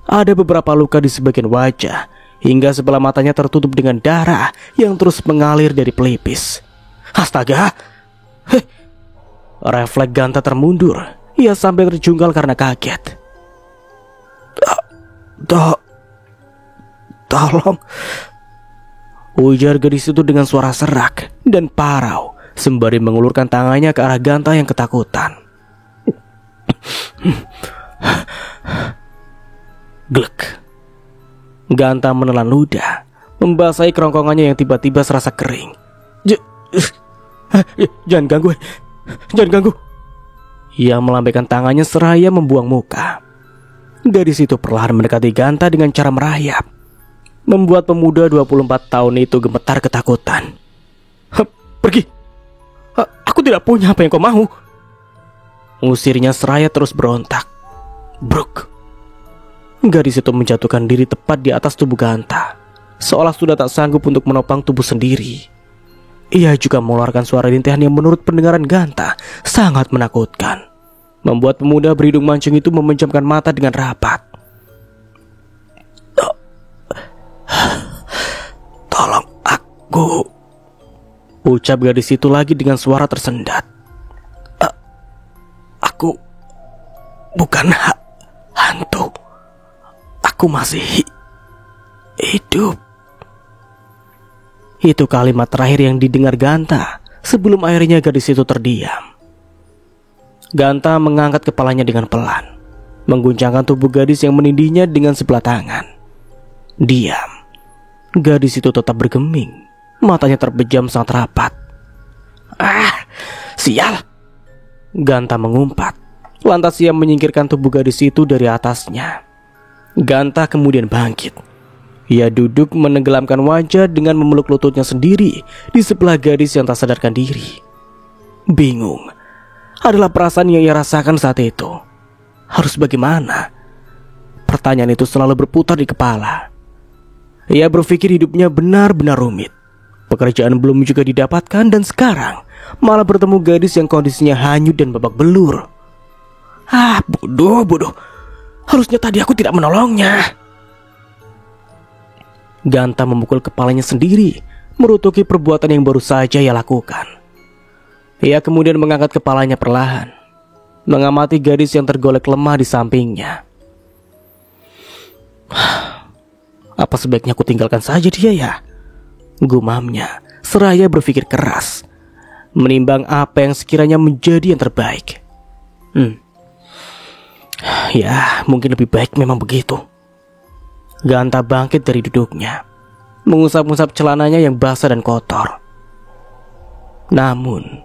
Speaker 1: Ada beberapa luka di sebagian wajah, hingga sebelah matanya tertutup dengan darah yang terus mengalir dari pelipis. Astaga! Refleks Ganta termundur. Ia sampai terjungkal karena kaget. Tolong, ujar gadis itu dengan suara serak dan parau sembari mengulurkan tangannya ke arah Ganta yang ketakutan. Glek. Ganta menelan ludah, membasahi kerongkongannya yang tiba-tiba serasa kering. Jangan ganggu. Jangan ganggu. Ia melambaikan tangannya seraya membuang muka. Gadis itu perlahan mendekati Ganta dengan cara merayap, membuat pemuda 24 tahun itu gemetar ketakutan. Pergi. Aku tidak punya apa yang kau mau. Usirnya seraya terus berontak. Bruk. Gadis itu menjatuhkan diri tepat di atas tubuh Ganta, seolah sudah tak sanggup untuk menopang tubuh sendiri. Ia juga mengeluarkan suara rintihan yang menurut pendengaran Ganta sangat menakutkan, membuat pemuda berhidung mancung itu memejamkan mata dengan rapat. Tolong aku, ucap gadis itu lagi dengan suara tersendat. Aku bukan hantu. Aku masih hidup. Itu kalimat terakhir yang didengar Ganta sebelum akhirnya gadis itu terdiam. Ganta mengangkat kepalanya dengan pelan, mengguncangkan tubuh gadis yang menindihnya dengan sebelah tangan. Diam. Gadis itu tetap bergeming, matanya terbejam sangat rapat. Sial! Ganta mengumpat. Lantas ia menyingkirkan tubuh gadis itu dari atasnya. Ganta kemudian bangkit. Ia duduk menenggelamkan wajah dengan memeluk lututnya sendiri di sebelah gadis yang tak sadarkan diri. Bingung adalah perasaan yang ia rasakan saat itu. Harus bagaimana? Pertanyaan itu selalu berputar di kepala. Ia berpikir hidupnya benar-benar rumit. Pekerjaan belum juga didapatkan dan sekarang malah bertemu gadis yang kondisinya hanyut dan babak belur. Bodoh. Harusnya tadi aku tidak menolongnya. Ganta memukul kepalanya sendiri, merutuki perbuatan yang baru saja ia lakukan. Ia kemudian mengangkat kepalanya perlahan, mengamati gadis yang tergolek lemah di sampingnya. Apa sebaiknya aku tinggalkan saja dia ya? Gumamnya, seraya berpikir keras, menimbang apa yang sekiranya menjadi yang terbaik. Ya, mungkin lebih baik memang begitu. Ganta bangkit dari duduknya, mengusap-usap celananya yang basah dan kotor. Namun,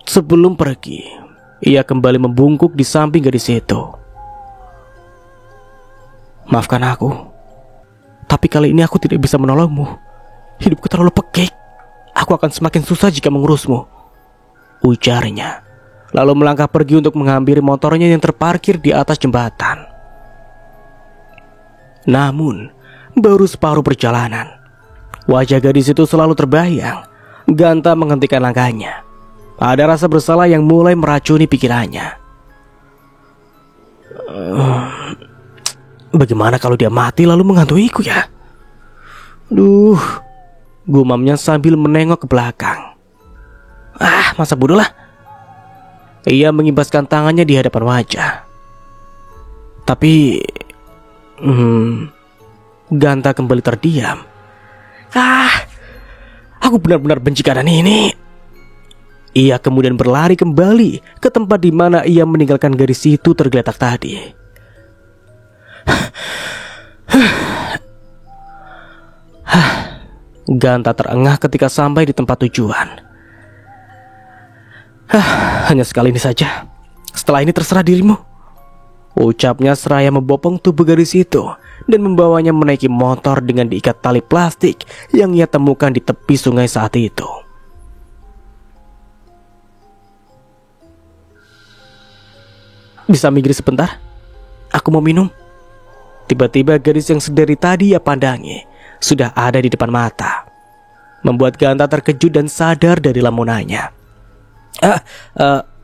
Speaker 1: sebelum pergi, ia kembali membungkuk di samping gadis itu. Maafkan aku, tapi kali ini aku tidak bisa menolongmu. Hidupku terlalu pekik. Aku akan semakin susah jika mengurusmu, ujarnya. Lalu melangkah pergi untuk menghampiri motornya yang terparkir di atas jembatan. Namun, baru separuh perjalanan, wajah gadis itu selalu terbayang. Ganta menghentikan langkahnya. Ada rasa bersalah yang mulai meracuni pikirannya. Bagaimana kalau dia mati lalu menghantuiku ya? Gumamnya sambil menengok ke belakang. Masa bodoh lah. Ia mengimbaskan tangannya di hadapan wajah. Tapi Ganta kembali terdiam. Aku benar-benar benci keadaan ini. Ia kemudian berlari kembali ke tempat di mana ia meninggalkan gadis itu tergeletak tadi. Ganta terengah ketika sampai di tempat tujuan. Hanya sekali ini saja. Setelah ini terserah dirimu, ucapnya seraya membopong tubuh gadis itu dan membawanya menaiki motor dengan diikat tali plastik yang ia temukan di tepi sungai saat itu. Bisa minggir sebentar? Aku mau minum. Tiba-tiba gadis yang sedari tadi ia pandangi sudah ada di depan mata, membuat Ganta terkejut dan sadar dari lamunannya.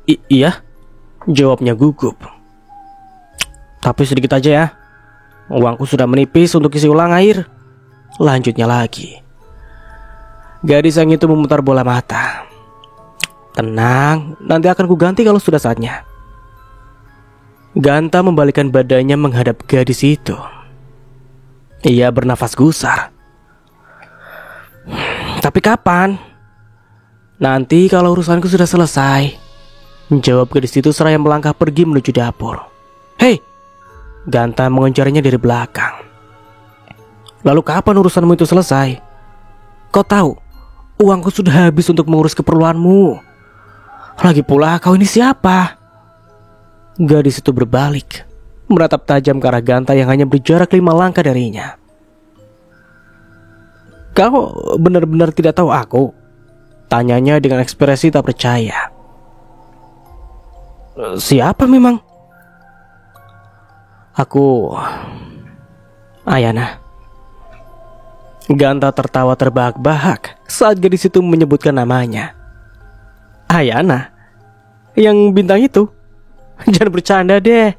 Speaker 1: Iya, jawabnya gugup. Tapi sedikit aja ya. Uangku sudah menipis untuk isi ulang air. Lanjutnya lagi. Gadis yang itu memutar bola mata. Tenang, nanti akan kuganti kalau sudah saatnya. Ganta membalikkan badannya menghadap gadis itu. Ia bernafas gusar. Tapi kapan? Nanti kalau urusanku sudah selesai, jawab gadis itu seraya melangkah pergi menuju dapur. Hei! Ganta mengejarnya dari belakang. Lalu kapan urusanmu itu selesai? Kau tahu, uangku sudah habis untuk mengurus keperluanmu. Lagi pula kau ini siapa? Gadis itu berbalik, menatap tajam ke arah Ganta yang hanya berjarak 5 langkah darinya. Kau benar-benar tidak tahu aku? Tanyanya dengan ekspresi tak percaya. Siapa memang? Aku Ayana. Ganta tertawa terbahak-bahak saat gadis itu menyebutkan namanya. Ayana? Yang bintang itu? Jangan bercanda deh.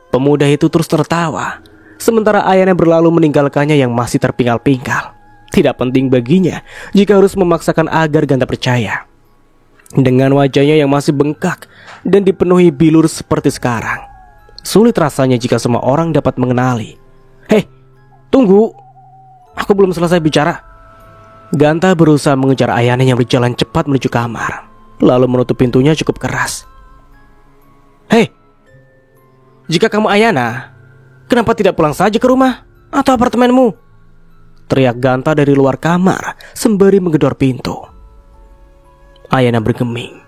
Speaker 1: Pemuda itu terus tertawa, sementara Ayana berlalu meninggalkannya yang masih terpingkal-pingkal. Tidak penting baginya jika harus memaksakan agar Ganta percaya. Dengan wajahnya yang masih bengkak dan dipenuhi bilur seperti sekarang, sulit rasanya jika semua orang dapat mengenali. "Hei, tunggu, aku belum selesai bicara." Ganta berusaha mengejar ayahnya yang berjalan cepat menuju kamar, lalu menutup pintunya cukup keras. "Hei, jika kamu Ayana, kenapa tidak pulang saja ke rumah atau apartemenmu?" teriak Ganta dari luar kamar sembari menggedor pintu. Ayana bergeming.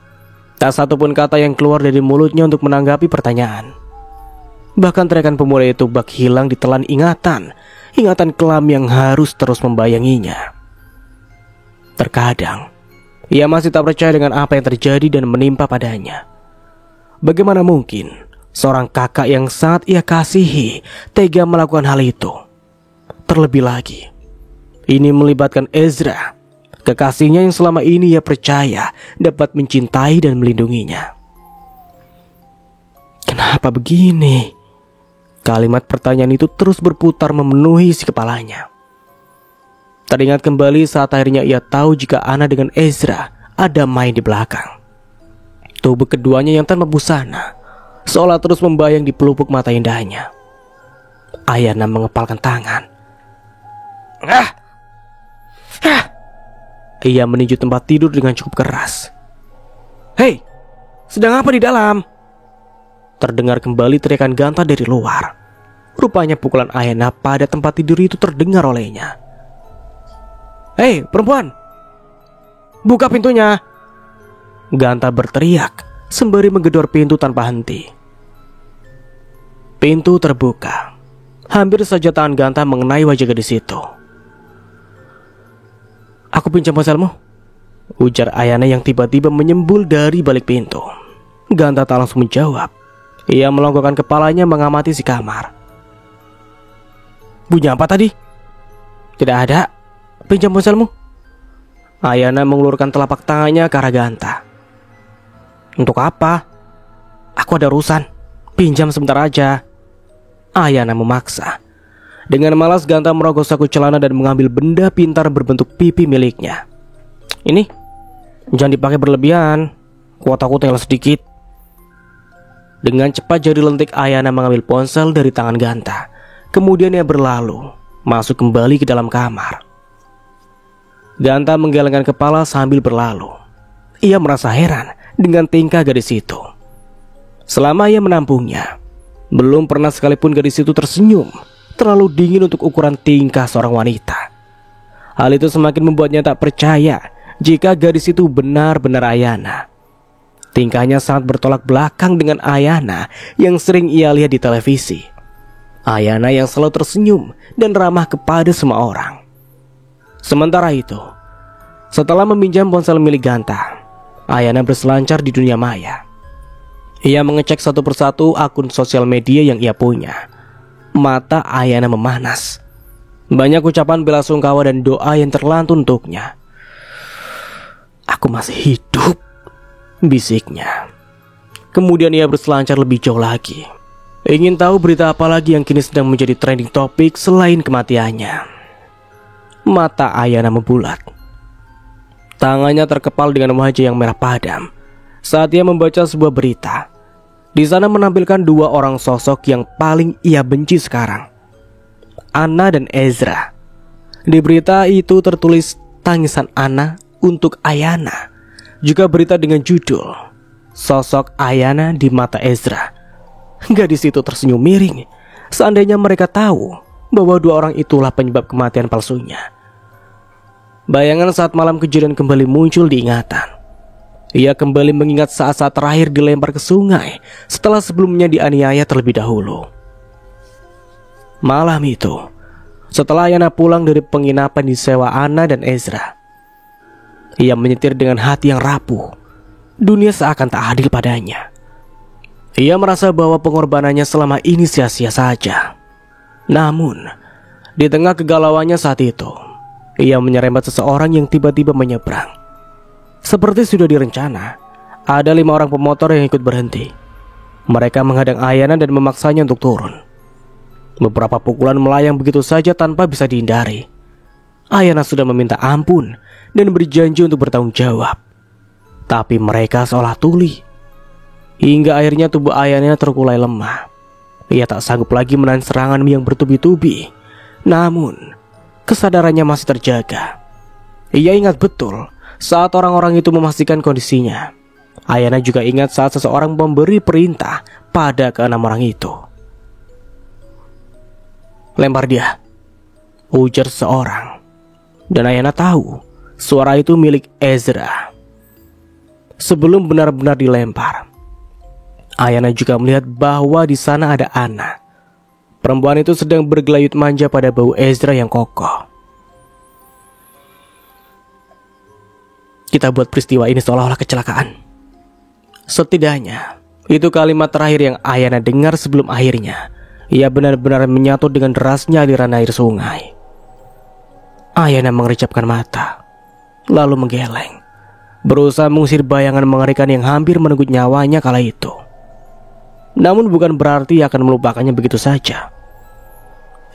Speaker 1: Tak satu pun kata yang keluar dari mulutnya untuk menanggapi pertanyaan. Bahkan teriakan pemuda itu bak hilang ditelan ingatan kelam yang harus terus membayanginya. Terkadang, ia masih tak percaya dengan apa yang terjadi dan menimpa padanya. Bagaimana mungkin seorang kakak yang sangat ia kasihi tega melakukan hal itu? Terlebih lagi, ini melibatkan Ezra, kekasihnya yang selama ini ia percaya dapat mencintai dan melindunginya. Kenapa begini? Kalimat pertanyaan itu terus berputar memenuhi isi kepalanya. Teringat kembali saat akhirnya ia tahu jika Ana dengan Ezra ada main di belakang. Tubuh keduanya yang tanpa busana seolah terus membayang di pelupuk mata indahnya. Ayana mengepalkan tangan. Ia menuju tempat tidur dengan cukup keras. "Hei, sedang apa di dalam?" Terdengar kembali teriakan Ganta dari luar. Rupanya pukulan Ayana pada tempat tidur itu terdengar olehnya. "Hei, perempuan, buka pintunya!" Ganta berteriak sembari menggedor pintu tanpa henti. Pintu terbuka. Hampir saja tangan Ganta mengenai wajah gadis itu. "Aku pinjam ponselmu," ujar Ayana yang tiba-tiba menyembul dari balik pintu. Ganta tak langsung menjawab. Ia melonggokkan kepalanya mengamati si kamar. "Bunyi apa tadi?" "Tidak ada. Pinjam ponselmu." Ayana mengulurkan telapak tangannya ke arah Ganta. "Untuk apa?" "Aku ada urusan. Pinjam sebentar aja." Ayana memaksa. Dengan malas Ganta merogoh saku celana dan mengambil benda pintar berbentuk pipi miliknya. "Ini, jangan dipakai berlebihan. Kuotaku tinggal sedikit." Dengan cepat jari lentik Ayana mengambil ponsel dari tangan Ganta. Kemudian ia berlalu, masuk kembali ke dalam kamar. Ganta menggelengkan kepala sambil berlalu. Ia merasa heran dengan tingkah gadis itu. Selama ia menampungnya, belum pernah sekalipun gadis itu tersenyum. Terlalu dingin untuk ukuran tingkah seorang wanita. Hal itu semakin membuatnya tak percaya jika gadis itu benar-benar Ayana. Tingkahnya sangat bertolak belakang dengan Ayana yang sering ia lihat di televisi. Ayana yang selalu tersenyum dan ramah kepada semua orang. Sementara itu, setelah meminjam ponsel milik Ganta, Ayana berselancar di dunia maya. Ia mengecek satu persatu akun sosial media yang ia punya. Mata Ayana memanas. Banyak ucapan bela sungkawa dan doa yang terlantun untuknya. "Aku masih hidup," bisiknya. Kemudian ia berselancar lebih jauh lagi. Ingin tahu berita apa lagi yang kini sedang menjadi trending topik selain kematiannya. Mata Ayana membulat. Tangannya terkepal dengan wajah yang merah padam saat ia membaca sebuah berita. Di sana menampilkan dua orang sosok yang paling ia benci sekarang, Ana dan Ezra. Di berita itu tertulis tangisan Ana untuk Ayana. Juga berita dengan judul "Sosok Ayana di mata Ezra." Gadis itu tersenyum miring. Seandainya mereka tahu bahwa dua orang itulah penyebab kematian palsunya. Bayangan saat malam kejadian kembali muncul di ingatan. Ia kembali mengingat saat-saat terakhir dilempar ke sungai setelah sebelumnya dianiaya terlebih dahulu. Malam itu, setelah Ayana pulang dari penginapan di sewa Ana dan Ezra, ia menyetir dengan hati yang rapuh. Dunia seakan tak adil padanya. Ia merasa bahwa pengorbanannya selama ini sia-sia saja. Namun, di tengah kegalauannya saat itu, ia menyerempet seseorang yang tiba-tiba menyeberang. Seperti sudah direncana, ada 5 orang pemotor yang ikut berhenti. Mereka menghadang Ayana dan memaksanya untuk turun. Beberapa pukulan melayang begitu saja tanpa bisa dihindari. Ayana sudah meminta ampun dan berjanji untuk bertanggung jawab. tapi mereka seolah tuli. Hingga akhirnya tubuh Ayana terkulai lemah. Ia tak sanggup lagi menahan serangan yang bertubi-tubi. Namun, kesadarannya masih terjaga. Ia ingat betul saat orang-orang itu memastikan kondisinya. Ayana juga ingat saat seseorang memberi perintah pada keenam orang itu. "Lempar dia," ujar seorang. Dan Ayana tahu suara itu milik Ezra. Sebelum benar-benar dilempar, Ayana juga melihat bahwa di sana ada Anna. Perempuan itu sedang bergelayut manja pada bau Ezra yang kokoh. "Kita buat peristiwa ini seolah-olah kecelakaan." Setidaknya, itu kalimat terakhir yang Ayana dengar sebelum akhirnya ia benar-benar menyatu dengan derasnya aliran air sungai. Ayana mengericapkan mata, lalu menggeleng, berusaha mengusir bayangan mengerikan yang hampir merenggut nyawanya kala itu. Namun bukan berarti akan melupakannya begitu saja.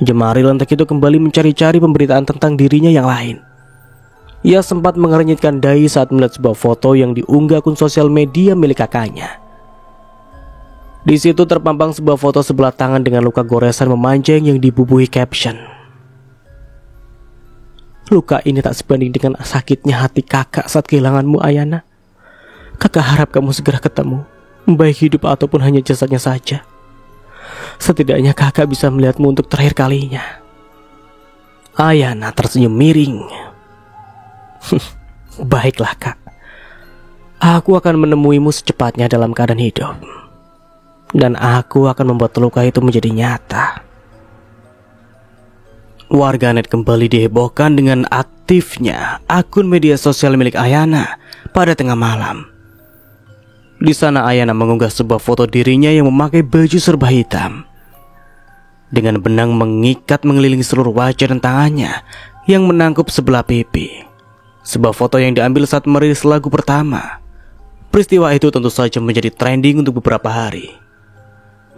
Speaker 1: Jemari lentek itu kembali mencari-cari pemberitaan tentang dirinya yang lain. Ia sempat mengernyitkan dahi saat melihat sebuah foto yang diunggah akun sosial media milik kakaknya. Di situ terpampang sebuah foto sebelah tangan dengan luka goresan memanjang yang dibubuhi caption, "Luka ini tak sebanding dengan sakitnya hati kakak saat kehilanganmu, Ayana. Kakak harap kamu segera ketemu, baik hidup ataupun hanya jasadnya saja. Setidaknya kakak bisa melihatmu untuk terakhir kalinya." Ayana tersenyum miring. "Baiklah kak, aku akan menemuimu secepatnya dalam keadaan hidup. Dan aku akan membuat luka itu menjadi nyata." Warganet kembali dihebohkan dengan aktifnya akun media sosial milik Ayana pada tengah malam. Di sana Ayana mengunggah sebuah foto dirinya yang memakai baju serba hitam, dengan benang mengikat mengelilingi seluruh wajah dan tangannya yang menangkup sebelah pipi. Sebuah foto yang diambil saat merilis lagu pertama. Peristiwa itu tentu saja menjadi trending untuk beberapa hari.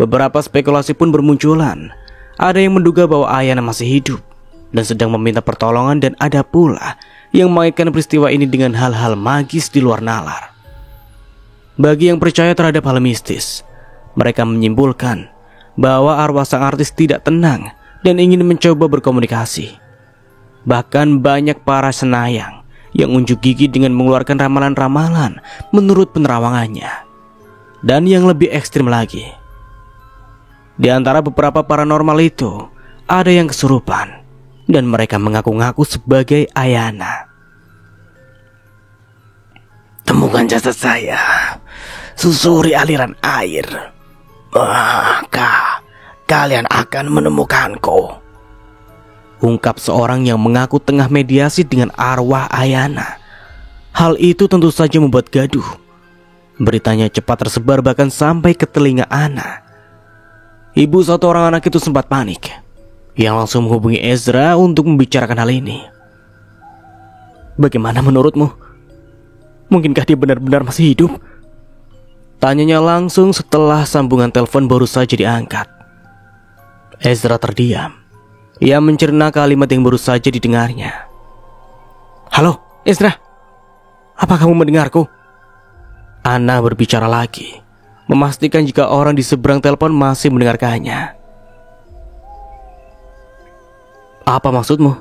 Speaker 1: Beberapa spekulasi pun bermunculan. Ada yang menduga bahwa Ayana masih hidup dan sedang meminta pertolongan, dan ada pula yang mengaitkan peristiwa ini dengan hal-hal magis di luar nalar. Bagi yang percaya terhadap hal mistis, mereka menyimpulkan bahwa arwah sang artis tidak tenang dan ingin mencoba berkomunikasi. Bahkan banyak para senayang yang unjuk gigi dengan mengeluarkan ramalan-ramalan menurut penerawangannya. Dan yang lebih ekstrim lagi, di antara beberapa paranormal itu ada yang kesurupan dan mereka mengaku-ngaku sebagai Ayana. "Temukan jasad saya, susuri aliran air, maka kalian akan menemukanku," ungkap seorang yang mengaku tengah mediasi dengan arwah Ayana. Hal itu tentu saja membuat gaduh. Beritanya cepat tersebar bahkan sampai ke telinga Anna. Ibu satu orang anak itu sempat panik. Ia langsung menghubungi Ezra untuk membicarakan hal ini. "Bagaimana menurutmu? Mungkinkah dia benar-benar masih hidup?" tanyanya langsung setelah sambungan telepon baru saja diangkat. Ezra terdiam. Ia mencerna kalimat yang baru saja didengarnya. "Halo, Ezra. Apa kamu mendengarku?" Anna berbicara lagi, memastikan jika orang di seberang telepon masih mendengarkannya. "Apa maksudmu?"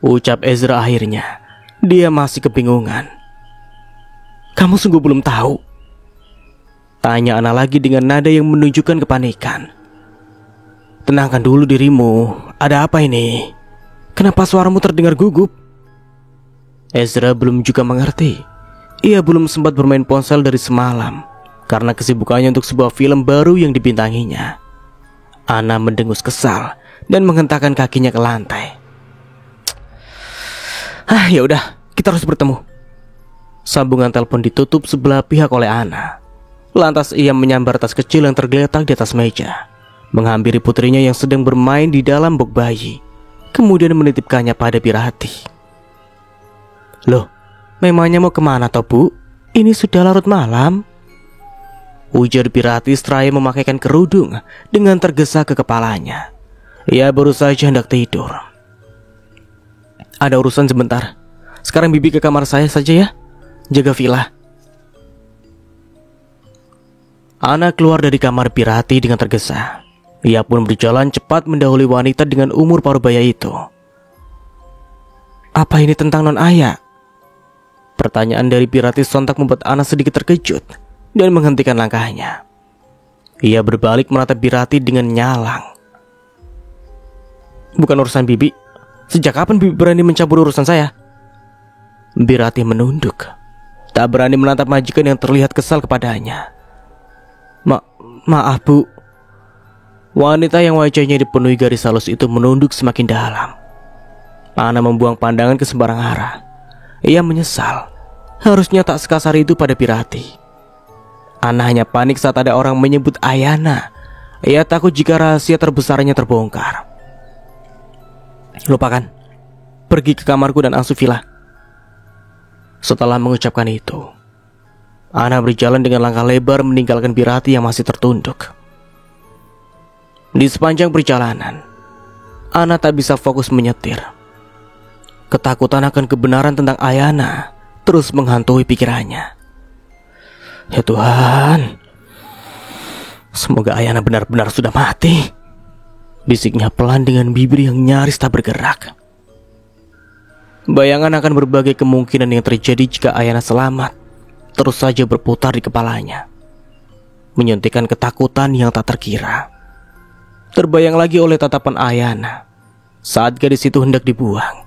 Speaker 1: ucap Ezra akhirnya. Dia masih kebingungan. "Kamu sungguh belum tahu?" tanya Anna lagi dengan nada yang menunjukkan kepanikan. "Tenangkan dulu dirimu. Ada apa ini? Kenapa suaramu terdengar gugup?" Ezra belum juga mengerti. Ia belum sempat bermain ponsel dari semalam karena kesibukannya untuk sebuah film baru yang dibintanginya. Anna mendengus kesal dan menghentakkan kakinya ke lantai. Ya udah, kita harus bertemu." Sambungan telepon ditutup sebelah pihak oleh Anna. Lantas ia menyambar tas kecil yang tergeletak di atas meja, menghampiri putrinya yang sedang bermain di dalam box bayi, kemudian menitipkannya pada Pirati. "Loh, memangnya mau kemana toh, Bu? Ini sudah larut malam," ujar Pirati seraya memakaikan kerudung dengan tergesa ke kepalanya. Ia baru saja hendak tidur. "Ada urusan sebentar. Sekarang Bibi ke kamar saya saja ya. Jaga villa. Ana keluar dari kamar Pirati dengan tergesa. Ia pun berjalan cepat mendahului wanita dengan umur parubaya itu. "Apa ini tentang Non Aya?" Pertanyaan dari Pirati sontak membuat Ana sedikit terkejut dan menghentikan langkahnya. Ia berbalik menatap Pirati dengan nyalang. "Bukan urusan Bibi. Sejak kapan Bibi berani mencampur urusan saya?" Pirati menunduk, tak berani menatap majikan yang terlihat kesal kepadanya. Maaf Bu." Wanita yang wajahnya dipenuhi garis halus itu menunduk semakin dalam. Ana membuang pandangan ke sembarang arah. Ia menyesal, harusnya tak sekasar itu pada Pirati. Ana hanya panik saat ada orang menyebut Ayana. Ia takut jika rahasia terbesarnya terbongkar. "Lupakan, pergi ke kamarku dan asuh villa." Setelah mengucapkan itu, Ana berjalan dengan langkah lebar meninggalkan Pirati yang masih tertunduk. Di sepanjang perjalanan, Ana tak bisa fokus menyetir. Ketakutan akan kebenaran tentang Ayana terus menghantui pikirannya. "Ya Tuhan, semoga Ayana benar-benar sudah mati," bisiknya pelan dengan bibir yang nyaris tak bergerak. Bayangan akan berbagai kemungkinan yang terjadi jika Ayana selamat terus saja berputar di kepalanya, menyuntikkan ketakutan yang tak terkira. Terbayang lagi oleh tatapan Ayana saat gadis itu hendak dibuang.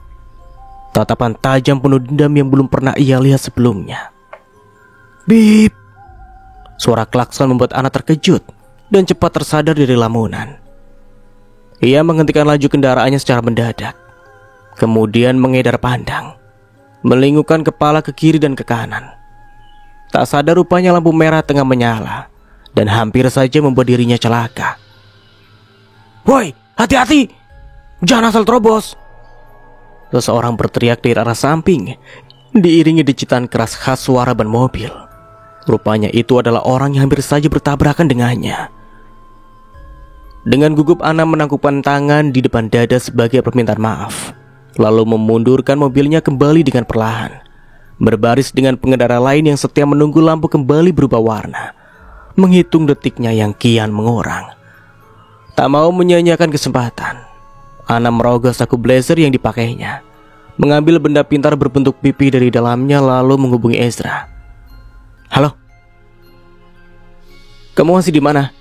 Speaker 1: Tatapan tajam penuh dendam yang belum pernah ia lihat sebelumnya. "Bip!" Suara klakson membuat Ana terkejut dan cepat tersadar dari lamunan. Ia menghentikan laju kendaraannya secara mendadak, kemudian mengedar pandang, melingupkan kepala ke kiri dan ke kanan. Tak sadar rupanya lampu merah tengah menyala dan hampir saja membuat dirinya celaka. "Woi, hati-hati! Jangan asal terobos!" Seseorang berteriak dari arah samping, diiringi decitan keras khas suara ban mobil. Rupanya itu adalah orang yang hampir saja bertabrakan dengannya. Dengan gugup Ana menangkupkan tangan di depan dada sebagai permintaan maaf, lalu memundurkan mobilnya kembali dengan perlahan, berbaris dengan pengendara lain yang setia menunggu lampu kembali berubah warna, menghitung detiknya yang kian mengurang. Tak mau menyia-nyiakan kesempatan, Ana merogoh saku blazer yang dipakainya, mengambil benda pintar berbentuk pipi dari dalamnya lalu menghubungi Ezra. "Halo? Kamu masih di mana?"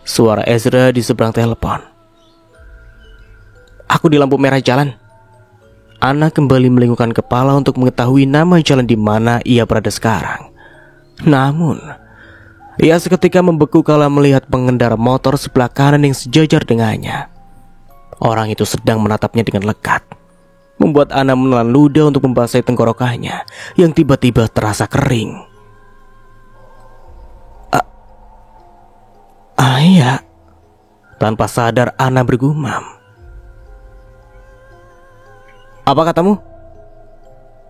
Speaker 1: Suara Ezra di seberang telepon. "Aku di lampu merah jalan." Ana kembali melingkupkan kepala untuk mengetahui nama jalan di mana ia berada sekarang. Namun, ia seketika membeku kala melihat pengendara motor sebelah kanan yang sejajar dengannya. Orang itu sedang menatapnya dengan lekat, membuat Ana menelan ludah untuk membasahi tenggorokannya yang tiba-tiba terasa kering. "Ayah," tanpa sadar Ana bergumam. "Apa katamu?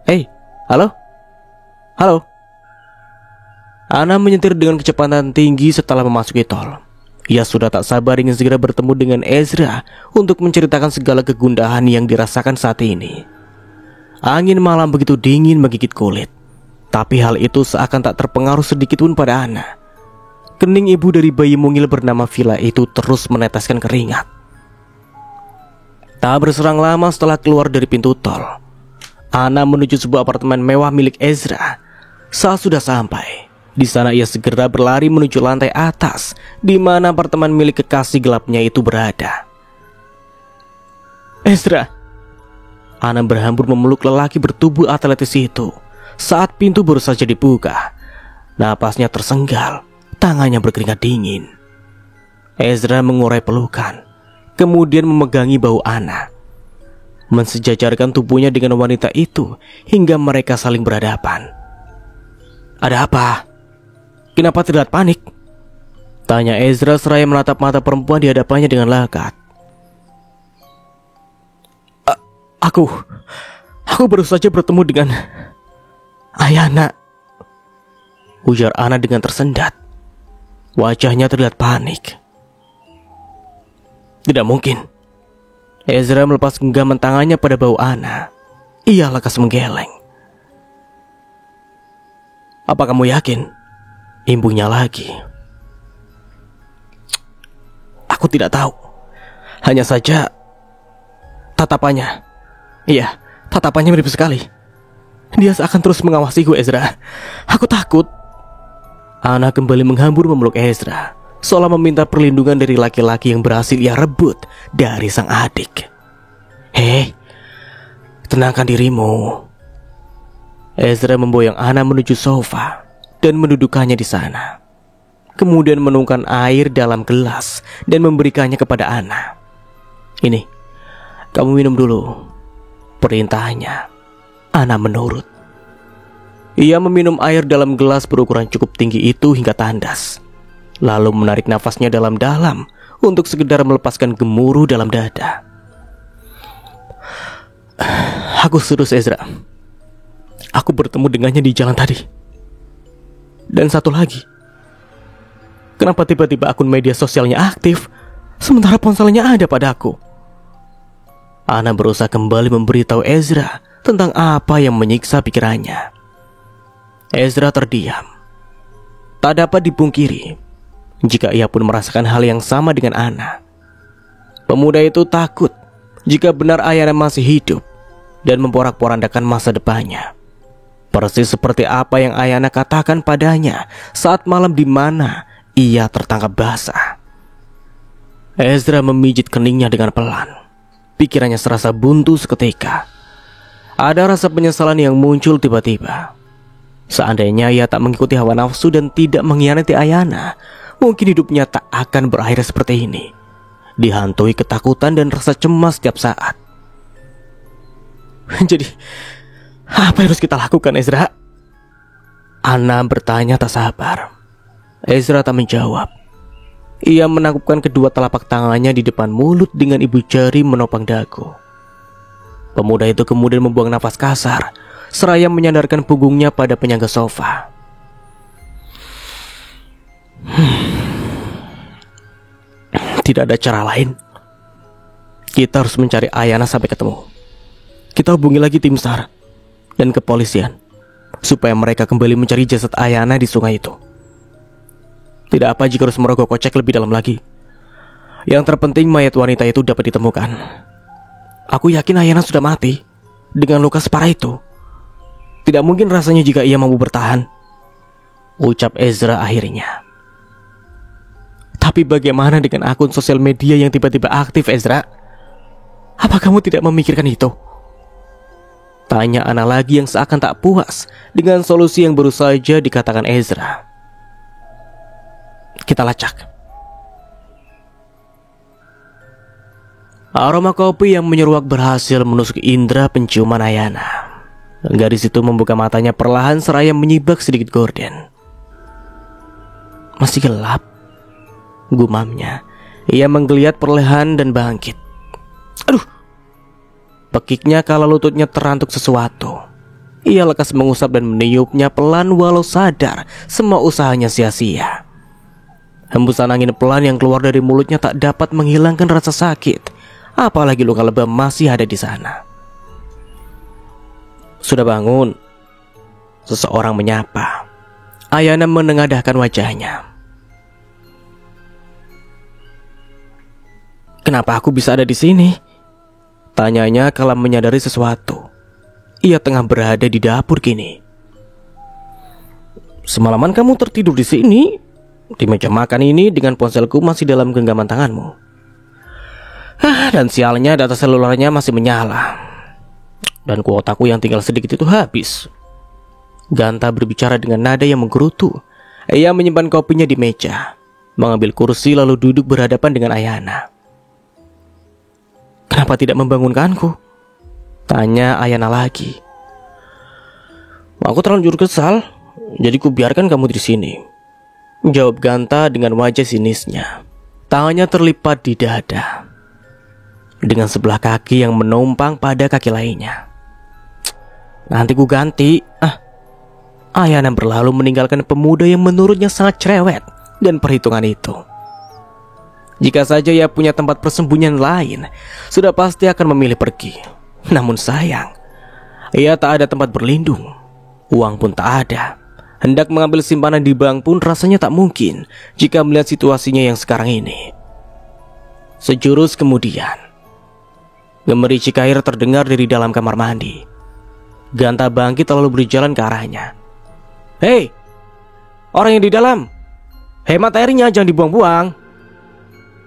Speaker 1: Hei, halo? Halo?" Ana menyetir dengan kecepatan tinggi setelah memasuki tol. Ia sudah tak sabar ingin segera bertemu dengan Ezra untuk menceritakan segala kegundahan yang dirasakan saat ini. Angin malam begitu dingin menggigit kulit, tapi hal itu seakan tak terpengaruh sedikit pun pada Ana. Kening ibu dari bayi mungil bernama Villa itu terus meneteskan keringat. Tak berserang lama setelah keluar dari pintu tol, Ana menuju sebuah apartemen mewah milik Ezra. Saat sudah sampai, di sana ia segera berlari menuju lantai atas, di mana apartemen milik kekasih gelapnya itu berada. "Ezra!" Ana berhambur memeluk lelaki bertubuh atletis itu. Saat pintu baru saja dibuka, napasnya tersenggal, tangannya berkeringat dingin. Ezra mengurai pelukan, kemudian memegangi bahu Ana, mensejajarkan tubuhnya dengan wanita itu hingga mereka saling berhadapan. "Ada apa? Kenapa terlihat panik?" tanya Ezra seraya menatap mata perempuan di hadapannya dengan lekat. Aku baru saja bertemu dengan Ayana," ujar Ana dengan tersendat. Wajahnya terlihat panik. "Tidak mungkin." Ezra melepas genggaman tangannya pada bahu Ana. Ia lekas menggeleng. "Apa kamu yakin?" imbuhnya lagi. Aku tidak tahu. Hanya saja tatapannya. Iya, tatapannya mirip sekali. Dia seakan terus mengawasiku, Ezra. Aku takut. Ana kembali menghambur memeluk Ezra, seolah meminta perlindungan dari laki-laki yang berhasil ia rebut dari sang adik. Hei, tenangkan dirimu. Ezra memboyong Ana menuju sofa dan mendudukannya di sana. Kemudian menuangkan air dalam gelas dan memberikannya kepada Ana. Ini, kamu minum dulu, perintahnya. Ana menurut. Ia meminum air dalam gelas berukuran cukup tinggi itu hingga tandas, lalu menarik nafasnya dalam-dalam untuk sekedar melepaskan gemuruh dalam dada. Aku serius, Ezra. Aku bertemu dengannya di jalan tadi. Dan satu lagi, kenapa tiba-tiba akun media sosialnya aktif, sementara ponselnya ada padaku? Ana berusaha kembali memberitahu Ezra tentang apa yang menyiksa pikirannya. Ezra terdiam. Tak dapat dipungkiri jika ia pun merasakan hal yang sama dengan Ana. Pemuda itu takut jika benar ayahnya masih hidup dan memporak-porandakan masa depannya. Persis seperti apa yang Ayana katakan padanya saat malam di mana ia tertangkap basah. Ezra memijit keningnya dengan pelan. Pikirannya serasa buntu seketika. Ada rasa penyesalan yang muncul tiba-tiba. Seandainya ia tak mengikuti hawa nafsu dan tidak mengkhianati Ayana, mungkin hidupnya tak akan berakhir seperti ini, dihantui ketakutan dan rasa cemas setiap saat. Jadi, apa yang harus kita lakukan, Ezra? Ana bertanya tak sabar. Ezra tak menjawab. Ia menangkupkan kedua telapak tangannya di depan mulut dengan ibu jari menopang dagu. Pemuda itu kemudian membuang nafas kasar, seraya menyandarkan punggungnya pada penyangga sofa. Tidak ada cara lain. Kita harus mencari Ayana sampai ketemu. Kita hubungi lagi tim SAR dan kepolisian supaya mereka kembali mencari jasad Ayana di sungai itu. Tidak apa jika harus merogoh kocek lebih dalam lagi. Yang terpenting mayat wanita itu dapat ditemukan. Aku yakin Ayana sudah mati dengan luka separah itu. Tidak mungkin rasanya jika ia mampu bertahan, ucap Ezra akhirnya. Tapi bagaimana dengan akun sosial media yang tiba-tiba aktif, Ezra? Apa kamu tidak memikirkan itu? Tanya Ana lagi yang seakan tak puas dengan solusi yang baru saja dikatakan Ezra. Kita lacak. Aroma kopi yang menyeruak berhasil menusuk indera penciuman Ayana. Gadis itu membuka matanya perlahan seraya menyibak sedikit gorden. Masih gelap, gumamnya. Ia menggeliat perlahan dan bangkit. Aduh! Pekiknya kala lututnya terantuk sesuatu. Ia lekas mengusap dan meniupnya pelan walau sadar semua usahanya sia-sia. Hembusan angin pelan yang keluar dari mulutnya tak dapat menghilangkan rasa sakit, apalagi luka lebam masih ada di sana. Sudah bangun? Seseorang menyapa. Ayana menengadahkan wajahnya. Kenapa aku bisa ada di sini? Tanyanya kala menyadari sesuatu. Ia tengah berada di dapur kini. Semalaman kamu tertidur di sini, di meja makan ini dengan ponselku masih dalam genggaman tanganmu. Dan sialnya data selulernya masih menyala. Dan kuotaku yang tinggal sedikit itu habis. Ganta berbicara dengan nada yang menggerutu. Ia menyimpan kopinya di meja, mengambil kursi lalu duduk berhadapan dengan Ayana. Kenapa tidak membangunkanku? Tanya Ayana lagi. Aku terlanjur kesal, jadi kubiarkan kamu di sini. Jawab Ganta dengan wajah sinisnya. Tangannya terlipat di dada, dengan sebelah kaki yang menumpang pada kaki lainnya. Nanti ku ganti. Ayana berlalu meninggalkan pemuda yang menurutnya sangat cerewet dan perhitungan itu. Jika saja ia punya tempat persembunyian lain, sudah pasti akan memilih pergi. Namun sayang, ia tak ada tempat berlindung. Uang pun tak ada. Hendak mengambil simpanan di bank pun rasanya tak mungkin jika melihat situasinya yang sekarang ini. Sejurus kemudian, gemericik air terdengar dari dalam kamar mandi. Ganta bangkit lalu berjalan ke arahnya. "Hei, orang yang di dalam, hemat airnya, jangan dibuang-buang!"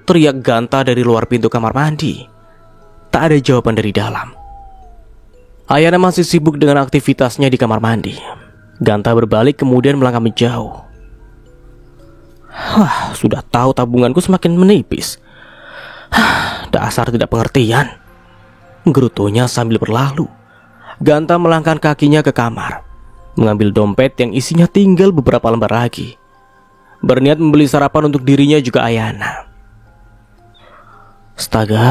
Speaker 1: teriak Ganta dari luar pintu kamar mandi. Tak ada jawaban dari dalam. Ayana masih sibuk dengan aktivitasnya di kamar mandi. Ganta berbalik kemudian melangkah menjauh. Sudah tahu tabunganku semakin menipis. Dasar tidak pengertian, gerutunya sambil berlalu. Ganta melangkahkan kakinya ke kamar, mengambil dompet yang isinya tinggal beberapa lembar lagi. Berniat membeli sarapan untuk dirinya juga Ayana. Astaga,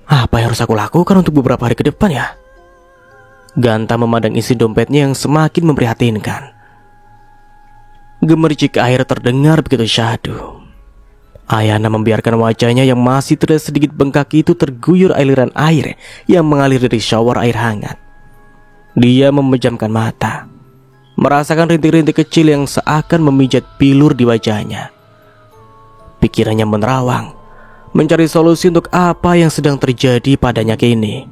Speaker 1: apa yang harus aku lakukan untuk beberapa hari ke depan ya? Ganta memandang isi dompetnya yang semakin memprihatinkan. Gemericik air terdengar begitu syahdu. Ayana membiarkan wajahnya yang masih terlihat sedikit bengkak itu terguyur aliran air yang mengalir dari shower air hangat. Dia memejamkan mata, merasakan rintik-rintik kecil yang seakan memijat bilur di wajahnya. Pikirannya menerawang, mencari solusi untuk apa yang sedang terjadi padanya kini.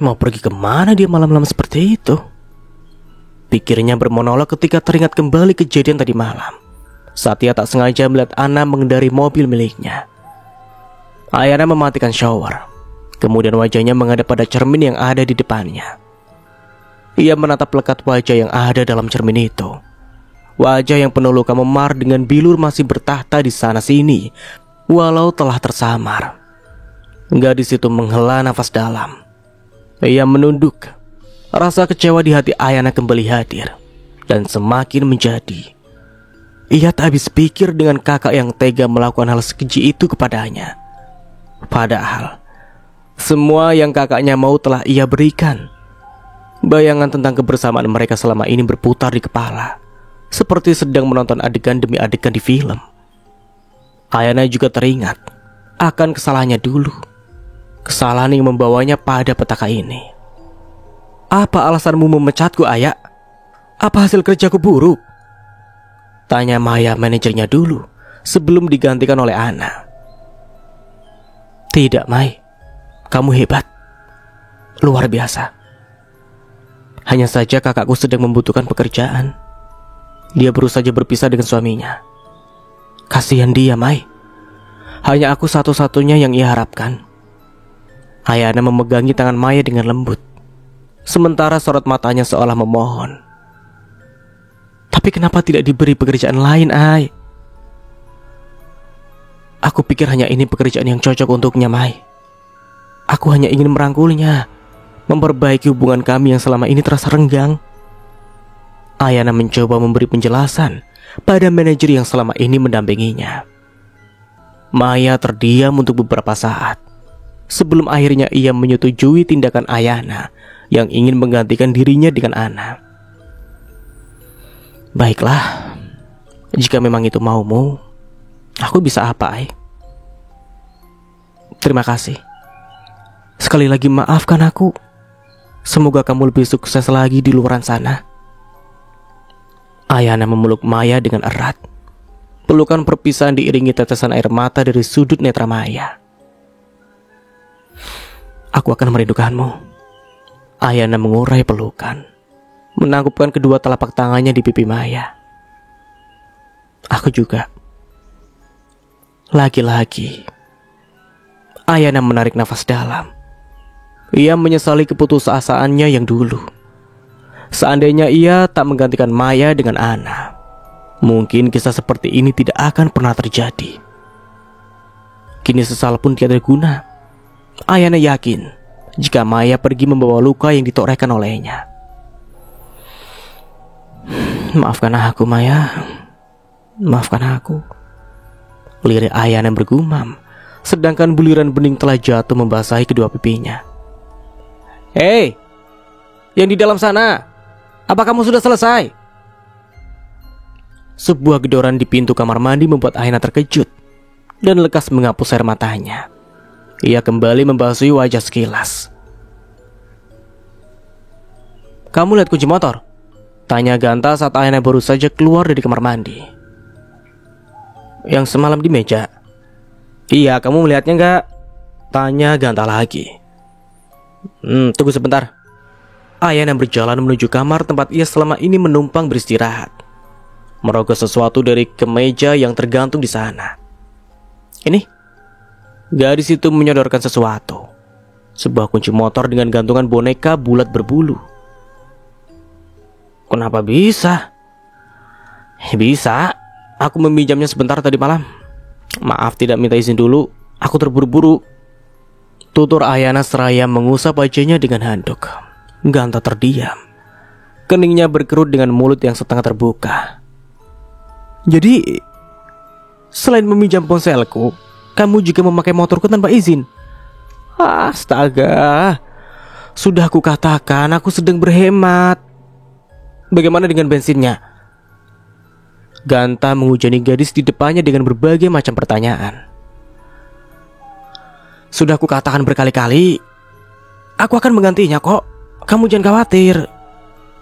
Speaker 1: Mau pergi kemana dia malam-malam seperti itu? Pikirnya bermonolog ketika teringat kembali kejadian tadi malam, saat ia tak sengaja melihat Ana mengendari mobil miliknya. Ayana mematikan shower, kemudian wajahnya menghadap pada cermin yang ada di depannya. Ia menatap lekat wajah yang ada dalam cermin itu. Wajah yang penuh luka memar dengan bilur masih bertahta di sana sini, walau telah tersamar. Gadis itu menghela nafas dalam. Ia menunduk. Rasa kecewa di hati Ayana kembali hadir dan semakin menjadi. Ia tak habis pikir dengan kakak yang tega melakukan hal sekeji itu kepadanya. Padahal semua yang kakaknya mau telah ia berikan. Bayangan tentang kebersamaan mereka selama ini berputar di kepala, seperti sedang menonton adegan demi adegan di film. Ayana juga teringat akan kesalahannya dulu, kesalahan yang membawanya pada petaka ini. "Apa alasanmu memecatku, Ayah? Apa hasil kerjaku buruk?" tanya Maya manajernya dulu sebelum digantikan oleh Ana. "Tidak, Mai. Kamu hebat. Luar biasa. Hanya saja kakakku sedang membutuhkan pekerjaan. Dia baru saja berpisah dengan suaminya. Kasihan dia, Mai. Hanya aku satu-satunya yang ia harapkan." Ayana memegangi tangan Maya dengan lembut, sementara sorot matanya seolah memohon. "Tapi kenapa tidak diberi pekerjaan lain, Ay? Aku pikir hanya ini pekerjaan yang cocok untuknya, Mai. Aku hanya ingin merangkulnya, memperbaiki hubungan kami yang selama ini terasa renggang." Ayana mencoba memberi penjelasan pada manajer yang selama ini mendampinginya. Maya terdiam untuk beberapa saat, sebelum akhirnya ia menyetujui tindakan Ayana yang ingin menggantikan dirinya dengan Ana. "Baiklah, jika memang itu maumu, aku bisa apa, Ay? Terima kasih. Sekali lagi maafkan aku. Semoga kamu lebih sukses lagi di luar sana." Ayana memeluk Maya dengan erat. Pelukan perpisahan diiringi tetesan air mata dari sudut netra Maya. "Aku akan merindukanmu." Ayana mengurai pelukan, menangkupkan kedua telapak tangannya di pipi Maya. "Aku juga." Lagi-lagi Ayana menarik nafas dalam. Ia menyesali keputusasaannya yang dulu. Seandainya ia tak menggantikan Maya dengan Ana, mungkin kisah seperti ini tidak akan pernah terjadi. Kini sesal pun tiada guna. Ayana yakin jika Maya pergi membawa luka yang ditorehkan olehnya. "Maafkan aku, Maya. Maafkan aku," lirik Ayana bergumam, sedangkan buliran bening telah jatuh membasahi kedua pipinya. "Hei, yang di dalam sana, apa kamu sudah selesai?" Sebuah gedoran di pintu kamar mandi membuat Ayana terkejut dan lekas menghapus air matanya. Ia kembali membasuhi wajah sekilas. "Kamu lihat kunci motor?" tanya Ganta saat Ayana baru saja keluar dari kamar mandi. Yang semalam di meja? Iya, kamu melihatnya nggak? Tanya Ganta lagi. Tunggu sebentar. Ayana berjalan menuju kamar tempat ia selama ini menumpang beristirahat, merogoh sesuatu dari kemeja yang tergantung di sana. Ini, gadis itu menyodorkan sesuatu. Sebuah kunci motor dengan gantungan boneka bulat berbulu. Kenapa bisa? Bisa. Aku meminjamnya sebentar tadi malam. Maaf tidak minta izin dulu. Aku terburu-buru. Tutur Ayana seraya mengusap wajahnya dengan handuk. Ganta terdiam. Keningnya berkerut dengan mulut yang setengah terbuka. Jadi, selain meminjam ponselku, kamu juga memakai motorku tanpa izin? Astaga. Sudah aku katakan aku sedang berhemat. Bagaimana dengan bensinnya? Ganta menghujani gadis di depannya dengan berbagai macam pertanyaan. Sudah aku katakan berkali-kali, aku akan menggantinya kok. Kamu jangan khawatir,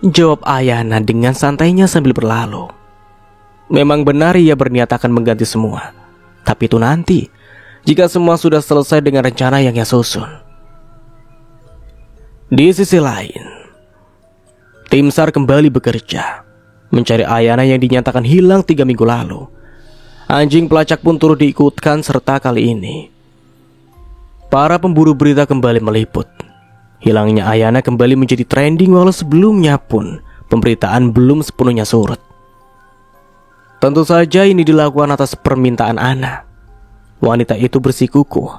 Speaker 1: jawab Ayana dengan santainya sambil berlalu. Memang benar ia berniat akan mengganti semua. Tapi itu nanti, jika semua sudah selesai dengan rencana yang ia susun. Di sisi lain, tim SAR kembali bekerja, mencari Ayana yang dinyatakan hilang 3 minggu lalu. Anjing pelacak pun turut diikutkan serta kali ini para pemburu berita kembali meliput. Hilangnya Ayana kembali menjadi trending walau sebelumnya pun pemberitaan belum sepenuhnya surut. Tentu saja ini dilakukan atas permintaan Ana. Wanita itu bersikukuh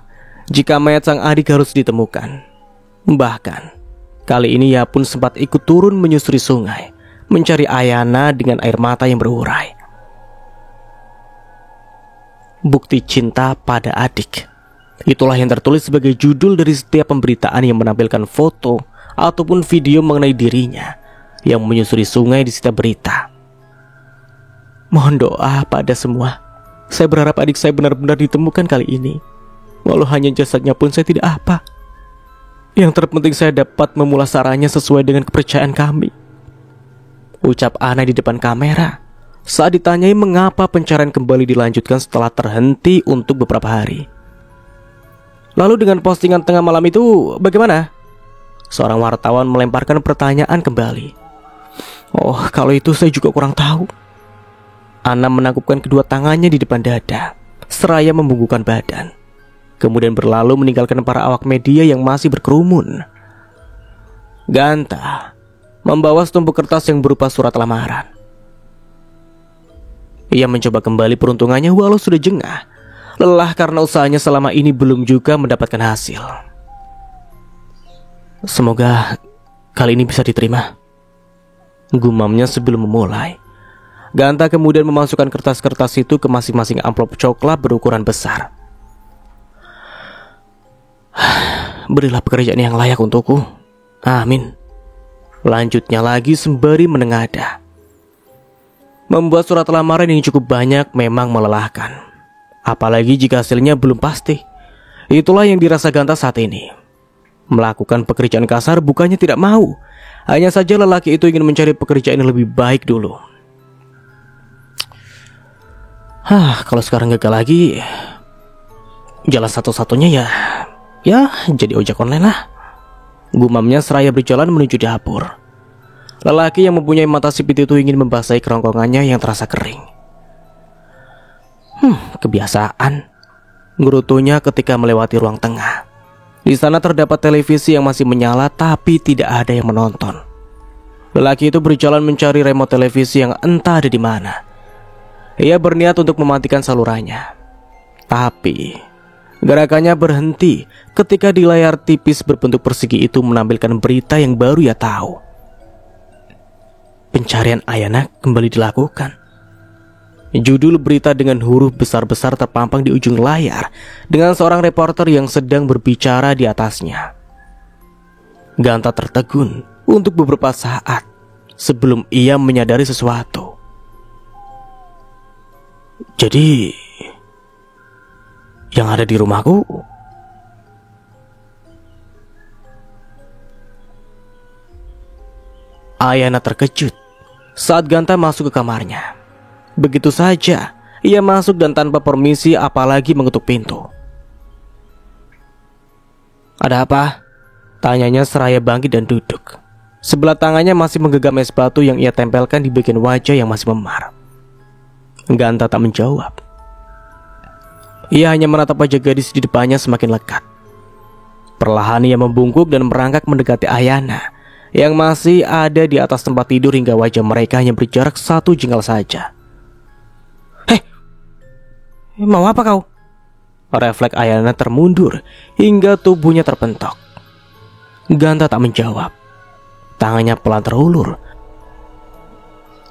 Speaker 1: jika mayat sang adik harus ditemukan. Bahkan kali ini ia pun sempat ikut turun menyusuri sungai mencari Ayana dengan air mata yang berurai. Bukti cinta pada adik. Itulah yang tertulis sebagai judul dari setiap pemberitaan yang menampilkan foto ataupun video mengenai dirinya yang menyusuri sungai di setiap berita. Mohon doa pada semua. Saya berharap adik saya benar-benar ditemukan kali ini. Walau hanya jasadnya pun saya tidak apa. Yang terpenting saya dapat memulasarannya sesuai dengan kepercayaan kami, ucap Ana di depan kamera saat ditanyai mengapa pencarian kembali dilanjutkan setelah terhenti untuk beberapa hari. Lalu dengan postingan tengah malam itu bagaimana? Seorang wartawan melemparkan pertanyaan kembali. Oh, kalau itu saya juga kurang tahu. Ana menangkupkan kedua tangannya di depan dada, seraya membungkukkan badan. Kemudian berlalu meninggalkan para awak media yang masih berkerumun. Ganta membawa setumpuk kertas yang berupa surat lamaran. Ia mencoba kembali peruntungannya walau sudah jengah. Lelah karena usahanya selama ini belum juga mendapatkan hasil. Semoga kali ini bisa diterima, gumamnya sebelum memulai. Ganta kemudian memasukkan kertas-kertas itu ke masing-masing amplop coklat berukuran besar. Berilah pekerjaan yang layak untukku. Amin. Lanjutnya lagi sembari menengadah. Membuat surat lamaran yang cukup banyak memang melelahkan. Apalagi jika hasilnya belum pasti. Itulah yang dirasa Ganta saat ini. Melakukan pekerjaan kasar bukannya tidak mau. Hanya saja lelaki itu ingin mencari pekerjaan yang lebih baik dulu. Kalau sekarang gagal lagi, jalan satu-satunya ya jadi ojek online lah, gumamnya seraya berjalan menuju dapur. Lelaki yang mempunyai mata sipit itu ingin membasahi kerongkongannya yang terasa kering. Kebiasaan, gerutunya ketika melewati ruang tengah. Di sana terdapat televisi yang masih menyala tapi tidak ada yang menonton. Lelaki itu berjalan mencari remote televisi yang entah ada di mana. Ia berniat untuk mematikan salurannya. Tapi gerakannya berhenti ketika di layar tipis berbentuk persegi itu menampilkan berita yang baru ia tahu. Pencarian Ayana kembali dilakukan. Judul berita dengan huruf besar-besar terpampang di ujung layar dengan seorang reporter yang sedang berbicara di atasnya. Ganta tertegun untuk beberapa saat sebelum ia menyadari sesuatu. Jadi, yang ada di rumahku Ayana terkejut saat Ganta masuk ke kamarnya. Begitu saja Ia masuk dan tanpa permisi apalagi mengetuk pintu. "Ada apa?" tanyanya seraya bangkit dan duduk. Sebelah tangannya masih menggenggam es batu yang ia tempelkan di bagian wajah yang masih memar. Ganta tak menjawab. Ia hanya menatap wajah gadis di depannya semakin lekat. Perlahan ia membungkuk dan merangkak mendekati Ayana yang masih ada di atas tempat tidur hingga wajah mereka hanya berjarak 1 jengkal saja. "Hei, mau apa kau?" Refleks Ayana termundur hingga tubuhnya terpentok. Ganta tak menjawab. Tangannya pelan terulur,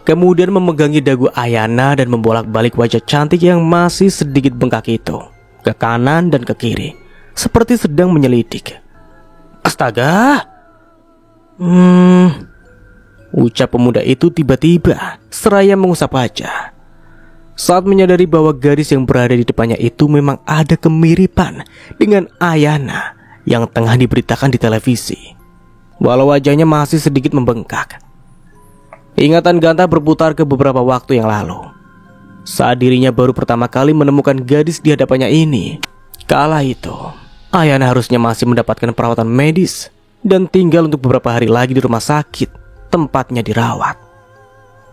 Speaker 1: kemudian memegangi dagu Ayana dan membolak-balik wajah cantik yang masih sedikit bengkak itu ke kanan dan ke kiri, seperti sedang menyelidik. "Astaga!" ucap pemuda itu tiba-tiba seraya mengusap wajah. Saat menyadari bahwa gadis yang berada di depannya itu memang ada kemiripan dengan Ayana yang tengah diberitakan di televisi, walau wajahnya masih sedikit membengkak. Ingatan Ganta berputar ke beberapa waktu yang lalu, saat dirinya baru pertama kali menemukan gadis di hadapannya ini. Kala itu Ayana harusnya masih mendapatkan perawatan medis dan tinggal untuk beberapa hari lagi di rumah sakit tempatnya dirawat.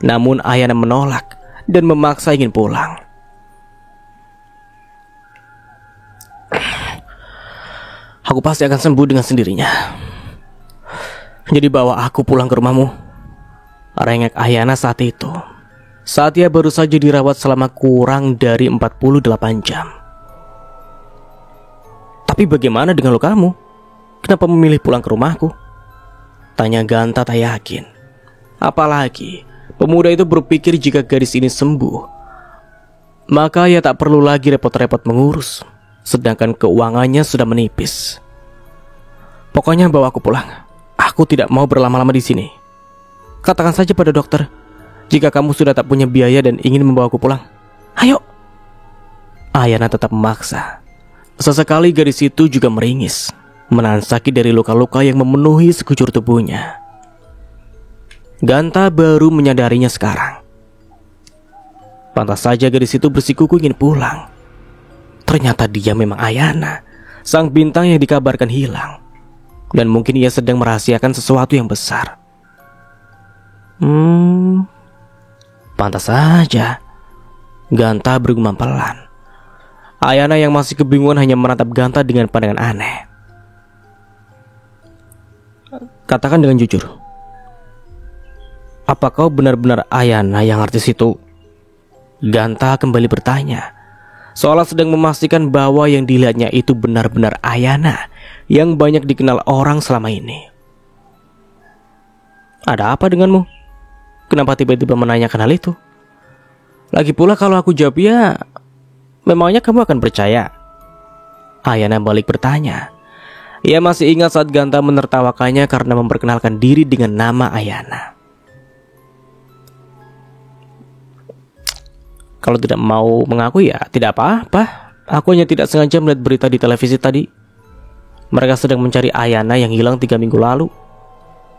Speaker 1: Namun Ayana menolak dan memaksa ingin pulang. "Aku pasti akan sembuh dengan sendirinya. Jadi bawa aku pulang ke rumahmu," rengek Ayana saat itu, saat ia baru saja dirawat selama kurang dari 48 jam. "Tapi bagaimana dengan lukamu? Kenapa memilih pulang ke rumahku?" tanya Ganta tak yakin. Apalagi pemuda itu berpikir jika gadis ini sembuh, maka ia tak perlu lagi repot-repot mengurus, sedangkan keuangannya sudah menipis. "Pokoknya bawa aku pulang. Aku tidak mau berlama-lama di sini. Katakan saja pada dokter jika kamu sudah tak punya biaya dan ingin membawaku pulang. Ayo." Ayana tetap memaksa. Sesekali gadis itu juga meringis, menahan sakit dari luka-luka yang memenuhi sekujur tubuhnya. Ganta baru menyadarinya sekarang. Pantas saja gadis itu bersikuku ingin pulang. Ternyata dia memang Ayana, sang bintang yang dikabarkan hilang. Dan mungkin ia sedang merahasiakan sesuatu yang besar. Pantas saja. Ganta bergumam pelan. Ayana yang masih kebingungan hanya menatap Ganta dengan pandangan aneh. "Katakan dengan jujur, apa kau benar-benar Ayana yang artis itu?" Ganta kembali bertanya, seolah sedang memastikan bahwa yang dilihatnya itu benar-benar Ayana yang banyak dikenal orang selama ini. "Ada apa denganmu? Kenapa tiba-tiba menanyakan hal itu? Lagi pula kalau aku jawab ya, memangnya kamu akan percaya?" Ayana balik bertanya. Ia masih ingat saat Ganta menertawakannya karena memperkenalkan diri dengan nama Ayana. "Kalau tidak mau mengaku ya tidak apa-apa. Aku hanya tidak sengaja melihat berita di televisi tadi. Mereka sedang mencari Ayana yang hilang 3 minggu lalu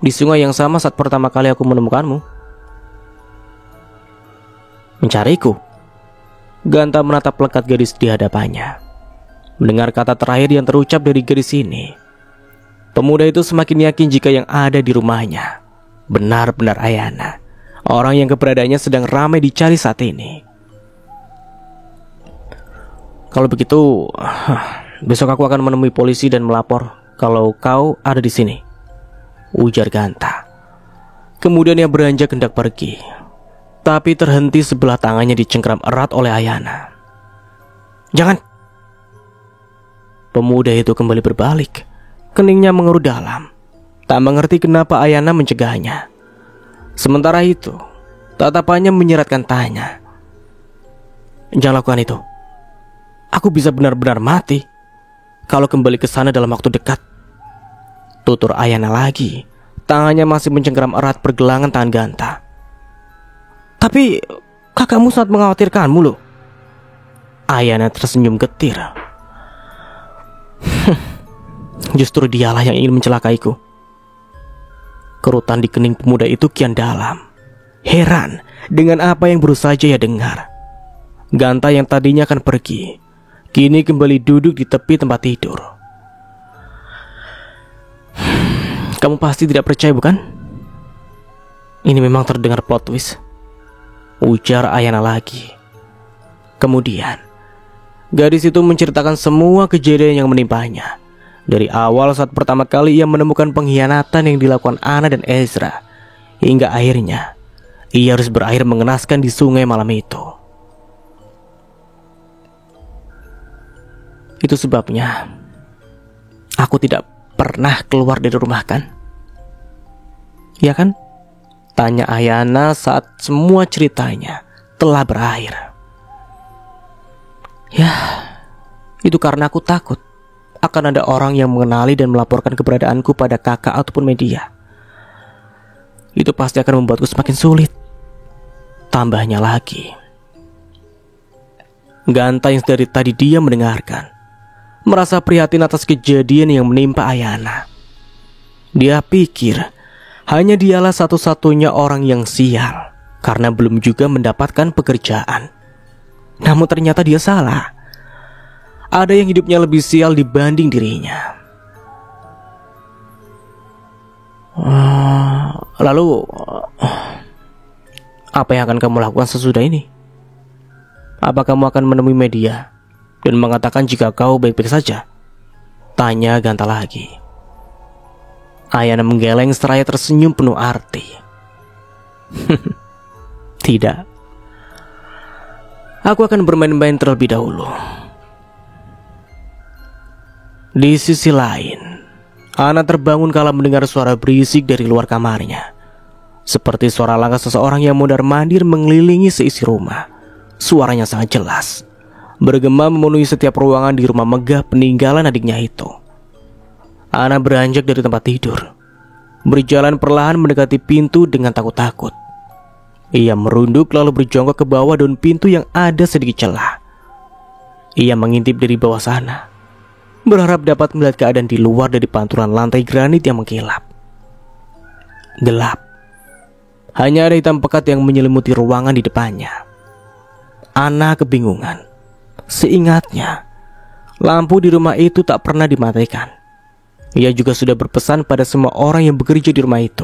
Speaker 1: di sungai yang sama saat pertama kali aku menemukanmu." "Mencariku?" Ganta menatap lekat gadis di hadapannya. Mendengar kata terakhir yang terucap dari gadis ini, pemuda itu semakin yakin jika yang ada di rumahnya benar-benar Ayana, orang yang keberadaannya sedang ramai dicari saat ini. "Kalau begitu, besok aku akan menemui polisi dan melapor kalau kau ada di sini," ujar Ganta. Kemudian ia beranjak hendak pergi, tapi terhenti sebelah tangannya dicengkram erat oleh Ayana. "Jangan!" Pemuda itu kembali berbalik, keningnya mengerut dalam. Tak mengerti kenapa Ayana mencegahnya. Sementara itu, tatapannya menyeratkan tanya. "Jangan lakukan itu. Aku bisa benar-benar mati kalau kembali ke sana dalam waktu dekat," tutur Ayana lagi. Tangannya masih mencengkram erat pergelangan tangan Ganta. "Tapi kakakmu sangat mengkhawatirkanmu loh." Ayana tersenyum getir. "Justru dialah yang ingin mencelakaiku." Kerutan di kening pemuda itu kian dalam. Heran dengan apa yang baru saja ia dengar. Ganta yang tadinya akan pergi, kini kembali duduk di tepi tempat tidur. Kamu pasti tidak percaya, bukan? Ini memang terdengar plot twist, ujar Ayana lagi. Kemudian, gadis itu menceritakan semua kejadian yang menimpanya. Dari awal saat pertama kali ia menemukan pengkhianatan yang dilakukan Anna dan Ezra, hingga akhirnya ia harus berakhir mengenaskan di sungai malam itu. Itu sebabnya aku tidak pernah keluar dari rumah, kan? Ya kan? Tanya Ayana saat semua ceritanya telah berakhir. Ya, itu karena aku takut akan ada orang yang mengenali dan melaporkan keberadaanku pada kakak ataupun media. Itu pasti akan membuatku semakin sulit. Tambahnya lagi, Ganta yang dari tadi dia mendengarkan merasa prihatin atas kejadian yang menimpa Ayana. Dia pikir hanya dialah satu-satunya orang yang sial karena belum juga mendapatkan pekerjaan. Namun ternyata dia salah. Ada yang hidupnya lebih sial dibanding dirinya. Lalu apa yang akan kamu lakukan sesudah ini? Apa kamu akan menemui media dan mengatakan jika kau baik-baik saja? Tanya Ganta lagi. Ayana menggeleng seraya tersenyum penuh arti. Tidak. Aku akan bermain-main terlebih dahulu. Di sisi lain, Anna terbangun kala mendengar suara berisik dari luar kamarnya. Seperti suara langkah seseorang yang mondar-mandir mengelilingi seisi rumah. Suaranya sangat jelas, bergema memenuhi setiap ruangan di rumah megah peninggalan adiknya itu. Anna beranjak dari tempat tidur, berjalan perlahan mendekati pintu dengan takut-takut. Ia merunduk lalu berjongkok ke bawah daun pintu yang ada sedikit celah. Ia mengintip dari bawah sana, berharap dapat melihat keadaan di luar dari pantulan lantai granit yang mengkilap. Gelap. Hanya ada hitam pekat yang menyelimuti ruangan di depannya. Anna kebingungan. Seingatnya, lampu di rumah itu tak pernah dimatikan. Ia juga sudah berpesan pada semua orang yang bekerja di rumah itu,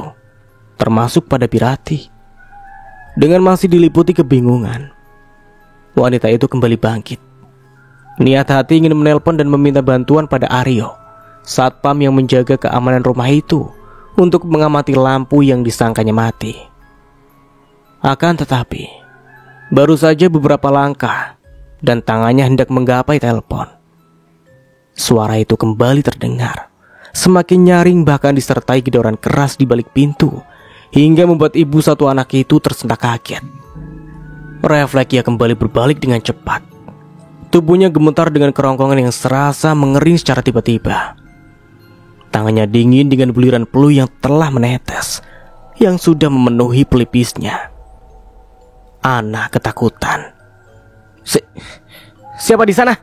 Speaker 1: termasuk pada Pirati. Dengan masih diliputi kebingungan, wanita itu kembali bangkit. Niat hati ingin menelpon dan meminta bantuan pada Aryo, satpam yang menjaga keamanan rumah itu, untuk mengamati lampu yang disangkanya mati. Akan tetapi, baru saja beberapa langkah dan tangannya hendak menggapai telepon, suara itu kembali terdengar, semakin nyaring bahkan disertai gedoran keras di balik pintu, hingga membuat ibu satu anak itu tersentak kaget. Refleks ia kembali berbalik dengan cepat. Tubuhnya gemetar dengan kerongkongan yang serasa mengering secara tiba-tiba. Tangannya dingin dengan buliran peluh yang telah menetes, yang sudah memenuhi pelipisnya. Anna ketakutan. Siapa di sana?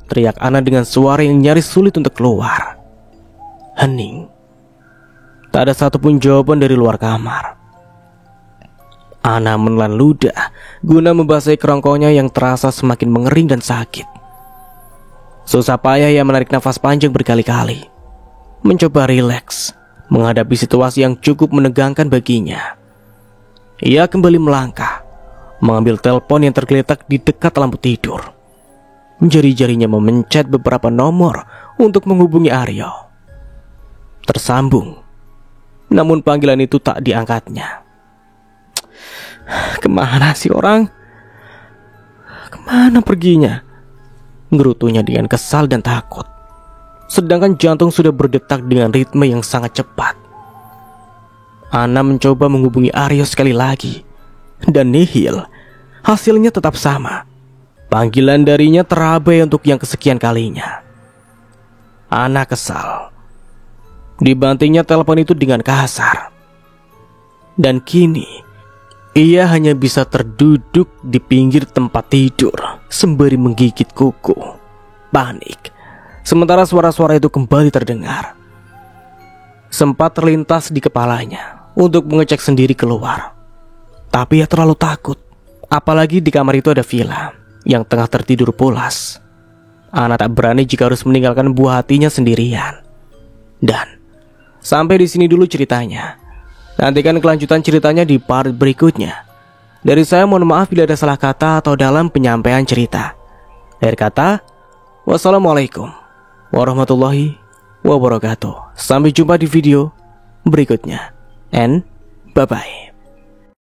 Speaker 1: Teriak Anna dengan suara yang nyaris sulit untuk keluar. Hening. Tak ada satupun jawaban dari luar kamar. Anna menelan ludah guna membasahi kerongkongannya yang terasa semakin mengering dan sakit. Susah payah ia menarik nafas panjang berkali-kali, mencoba rileks menghadapi situasi yang cukup menegangkan baginya. Ia kembali melangkah, mengambil telepon yang tergeletak di dekat lampu tidur. Jari-jarinya memencet beberapa nomor untuk menghubungi Aryo. Tersambung, namun panggilan itu tak diangkatnya. Kemana sih orang? Kemana perginya? Gerutunya dengan kesal dan takut. Sedangkan jantung sudah berdetak dengan ritme yang sangat cepat. Anna mencoba menghubungi Aryo sekali lagi, dan nihil. Hasilnya tetap sama. Panggilan darinya terabai untuk yang kesekian kalinya. Anna kesal. Dibantingnya telepon itu dengan kasar. Dan kini ia hanya bisa terduduk di pinggir tempat tidur sembari menggigit kuku. Panik. Sementara suara-suara itu kembali terdengar. Sempat terlintas di kepalanya untuk mengecek sendiri keluar. Tapi ia terlalu takut Apalagi di kamar itu ada Villa yang tengah tertidur pulas. Ana tak berani jika harus meninggalkan buah hatinya sendirian. Dan sampai di sini dulu ceritanya. Nantikan kelanjutan ceritanya di part berikutnya. Dari saya mohon maaf bila ada salah kata atau dalam penyampaian cerita. Akhir kata, wassalamualaikum warahmatullahi wabarakatuh. Sampai jumpa di video berikutnya. And bye-bye.